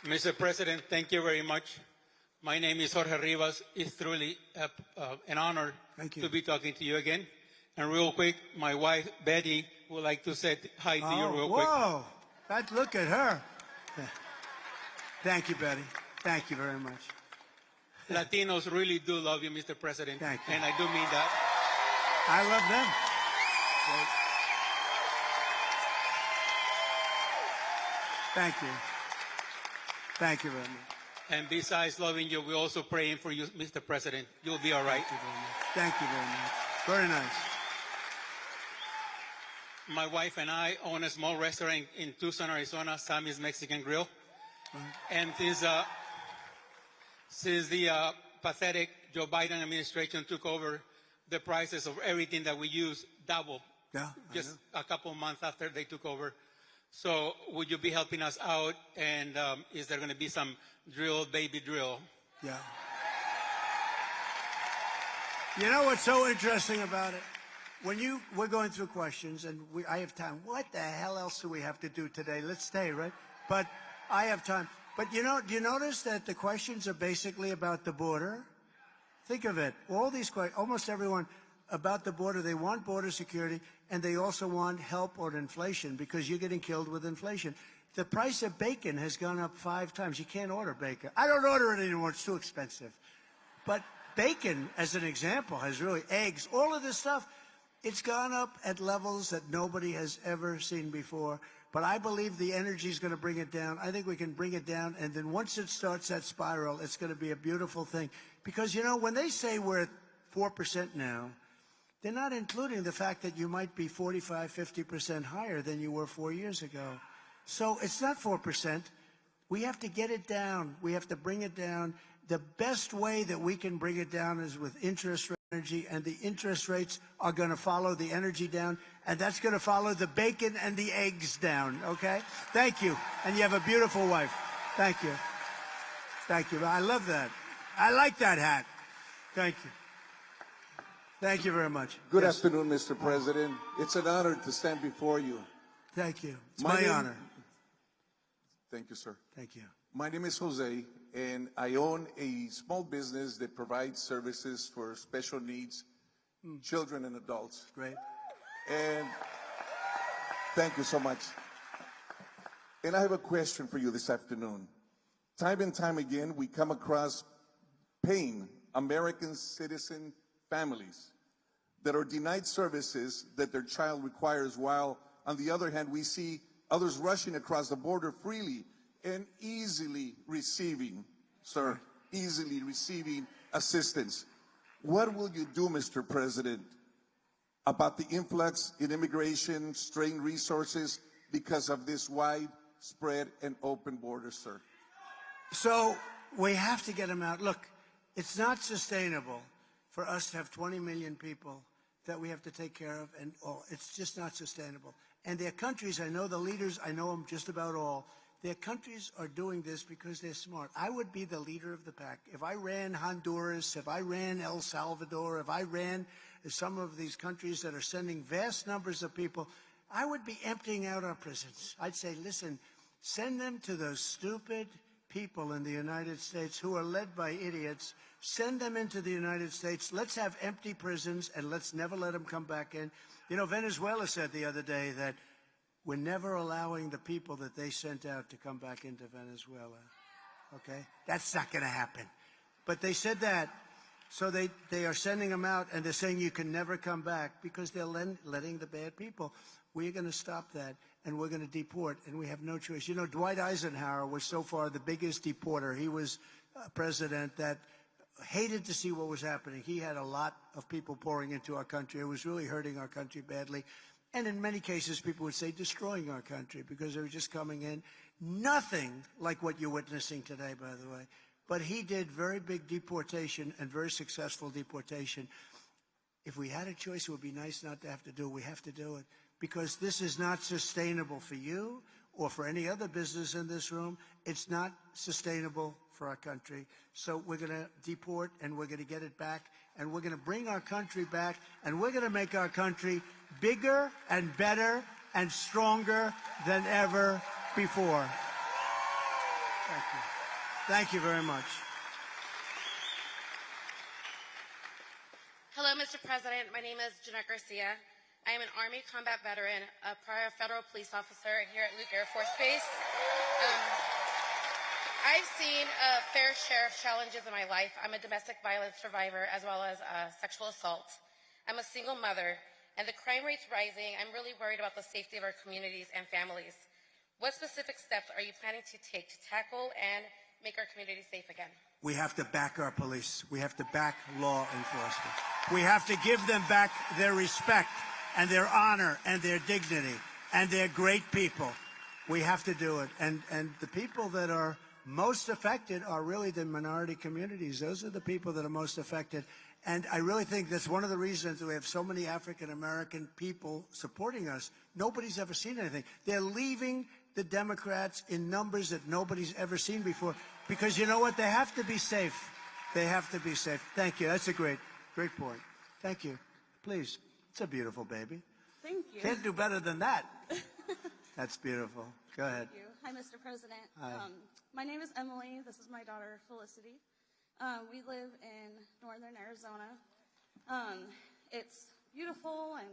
Mr. President, thank you very much. My name is Jorge Rivas. It's truly an honor to be talking to you again. And real quick, my wife, Betty, would like to say hi to you real quick. Whoa. Look at her. Yeah. Thank you, Betty. Thank you very much. Latinos really do love you, Mr. President. Thank you. And I do mean that. I love them. Thank you. Thank you very much. And besides loving you, we're also praying for you, Mr. President. You'll be all right. Thank you very much. Thank you very much. Very nice. My wife and I own a small restaurant in Tucson, Arizona, Sammy's Mexican Grill. And since the pathetic Joe Biden administration took over, the prices of everything that we use doubled just a couple of months after they took over. So would you be helping us out? And is there going to be some drill, baby drill? Yeah. You know what's so interesting about it? we're going through questions, and I have time. What the hell else do we have to do today? Let's stay, right? But I have time. But do you notice that the questions are basically about the border? Think of it. All these questions, almost everyone about the border, they want border security, and they also want help on inflation because you're getting killed with inflation. The price of bacon has gone up 5 times. You can't order bacon. I don't order it anymore. It's too expensive. But bacon, as an example, has really, eggs, all of this stuff, it's gone up at levels that nobody has ever seen before. But I believe the energy is going to bring it down. I think we can bring it down. And then once it starts that spiral, it's going to be a beautiful thing. Because, when they say we're at 4% now, they're not including the fact that you might be 45, 50% higher than you were 4 years ago. So it's not 4%. We have to get it down. We have to bring it down. The best way that we can bring it down is with interest rate energy, and the interest rates are going to follow the energy down, and that's going to follow the bacon and the eggs down, okay? Thank you. And you have a beautiful wife. Thank you. Thank you. I love that. I like that hat. Thank you. Thank you very much. Good afternoon, Mr. President. It's an honor to stand before you. Thank you. It's my honor. Thank you, sir. Thank you. My name is Jose, and I own a small business that provides services for special needs children and adults. Great. And thank you so much. And I have a question for you this afternoon. Time and time again, we come across paying American citizen families that are denied services that their child requires, while on the other hand, we see others rushing across the border freely and easily receiving, sir, easily receiving assistance. What will you do, Mr. President, about the influx in immigration, strained resources because of this widespread and open border, sir? So we have to get them out. Look, it's not sustainable for us to have 20 million people that we have to take care of, and it's just not sustainable. And their countries, I know the leaders, I know them just about all, their countries are doing this because they're smart. I would be the leader of the pack. If I ran Honduras, if I ran El Salvador, if I ran some of these countries that are sending vast numbers of people, I would be emptying out our prisons. I'd say, listen, send them to those stupid people in the United States who are led by idiots. Send them into the United States. Let's have empty prisons, and let's never let them come back in. Venezuela said the other day that we're never allowing the people that they sent out to come back into Venezuela. Okay? That's not going to happen. But they said that. So they are sending them out, and they're saying you can never come back because they're letting the bad people. We're going to stop that, and we're going to deport, and we have no choice. Dwight Eisenhower was so far the biggest deporter. He was a president that hated to see what was happening. He had a lot of people pouring into our country. It was really hurting our country badly. And in many cases, people would say destroying our country because they were just coming in. Nothing like what you're witnessing today, by the way. But he did very big deportation and very successful deportation. If we had a choice, it would be nice not to have to do it. We have to do it because this is not sustainable for you or for any other business in this room. It's not sustainable for our country. So we're going to deport, and we're going to get it back, and we're going to bring our country back, and we're going to make our country bigger and better and stronger than ever before. Thank you. Thank you very much. Hello, Mr. President. My name is Jeanette Garcia. I am an Army combat veteran, a prior federal police officer here at Luke Air Force Base. I've seen a fair share of challenges in my life. I'm a domestic violence survivor as well as sexual assault. I'm a single mother, and the crime rate's rising. I'm really worried about the safety of our communities and families. What specific steps are you planning to take to tackle and make our communities safe again? We have to back our police. We have to back law enforcement. We have to give them back their respect and their honor and their dignity, and they're great people. We have to do it. And the people that are most affected are really the minority communities. Those are the people that are most affected. And I really think that's one of the reasons we have so many African-American people supporting us. Nobody's ever seen anything. They're leaving the Democrats in numbers that nobody's ever seen before because you know what? They have to be safe. They have to be safe. Thank you. That's a great point. Thank you. Please. It's a beautiful baby. Thank you. Can't do better than that. That's beautiful. Go ahead. Thank you. Hi, Mr. President. Hi. My name is Emily. This is my daughter, Felicity. We live in northern Arizona. It's beautiful and,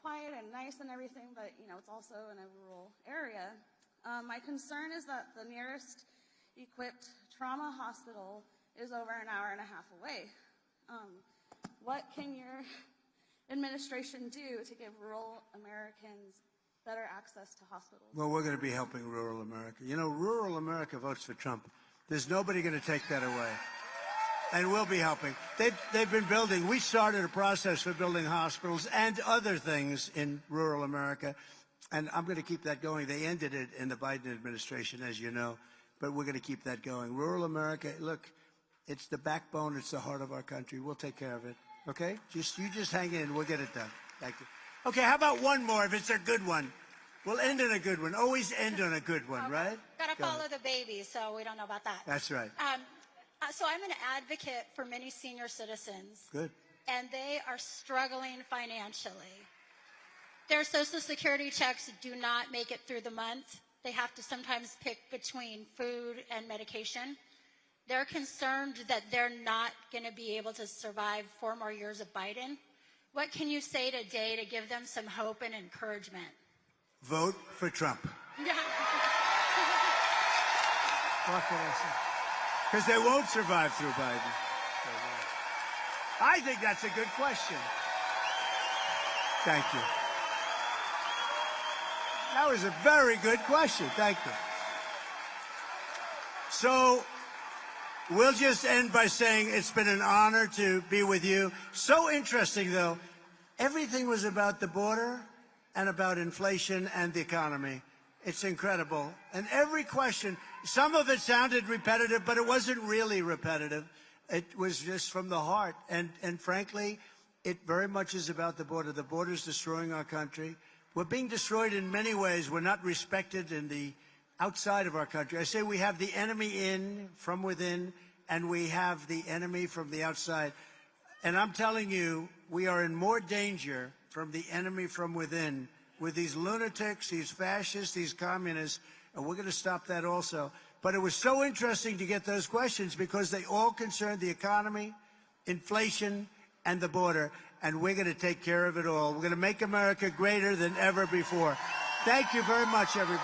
quiet and nice and everything, but, it's also in a rural area. My concern is that the nearest equipped trauma hospital is over an hour and a half away. What can your administration do to give rural Americans better access to hospitals? Well, we're going to be helping rural America. Rural America votes for Trump. There's nobody going to take that away. And we'll be helping. They've been building. We started a process for building hospitals and other things in rural America. And I'm going to keep that going. They ended it in the Biden administration, as you know. But we're going to keep that going. Rural America, look, it's the backbone. It's the heart of our country. We'll take care of it. Okay? You just hang in. We'll get it done. Thank you. Okay, how about one more if it's a good one? We'll end on a good one. Always end on a good one, right? Got to Go follow ahead. the baby, so we don't know about that. That's right. So I'm an advocate for many senior citizens. Good. And they are struggling financially. Their Social Security checks do not make it through the month. They have to sometimes pick between food and medication. They're concerned that they're not going to be able to survive 4 more years of Biden. What can you say today to give them some hope and encouragement? Vote for Trump. What can I say? Because they won't survive through Biden. I think that's a good question. Thank you. That was a very good question. Thank you. So we'll just end by saying it's been an honor to be with you. So interesting, though. Everything was about the border and about inflation and the economy. It's incredible. And every question, some of it sounded repetitive, but it wasn't really repetitive. It was just from the heart. And frankly, it very much is about the border. The border is destroying our country. We're being destroyed in many ways. We're not respected in the outside of our country. I say we have the enemy in from within, and we have the enemy from the outside. And I'm telling you, we are in more danger from the enemy from within with these lunatics, these fascists, these communists, and we're going to stop that also. But it was so interesting to get those questions because they all concern the economy, inflation, and the border, and we're going to take care of it all. We're going to make America greater than ever before. Thank you very much, everybody.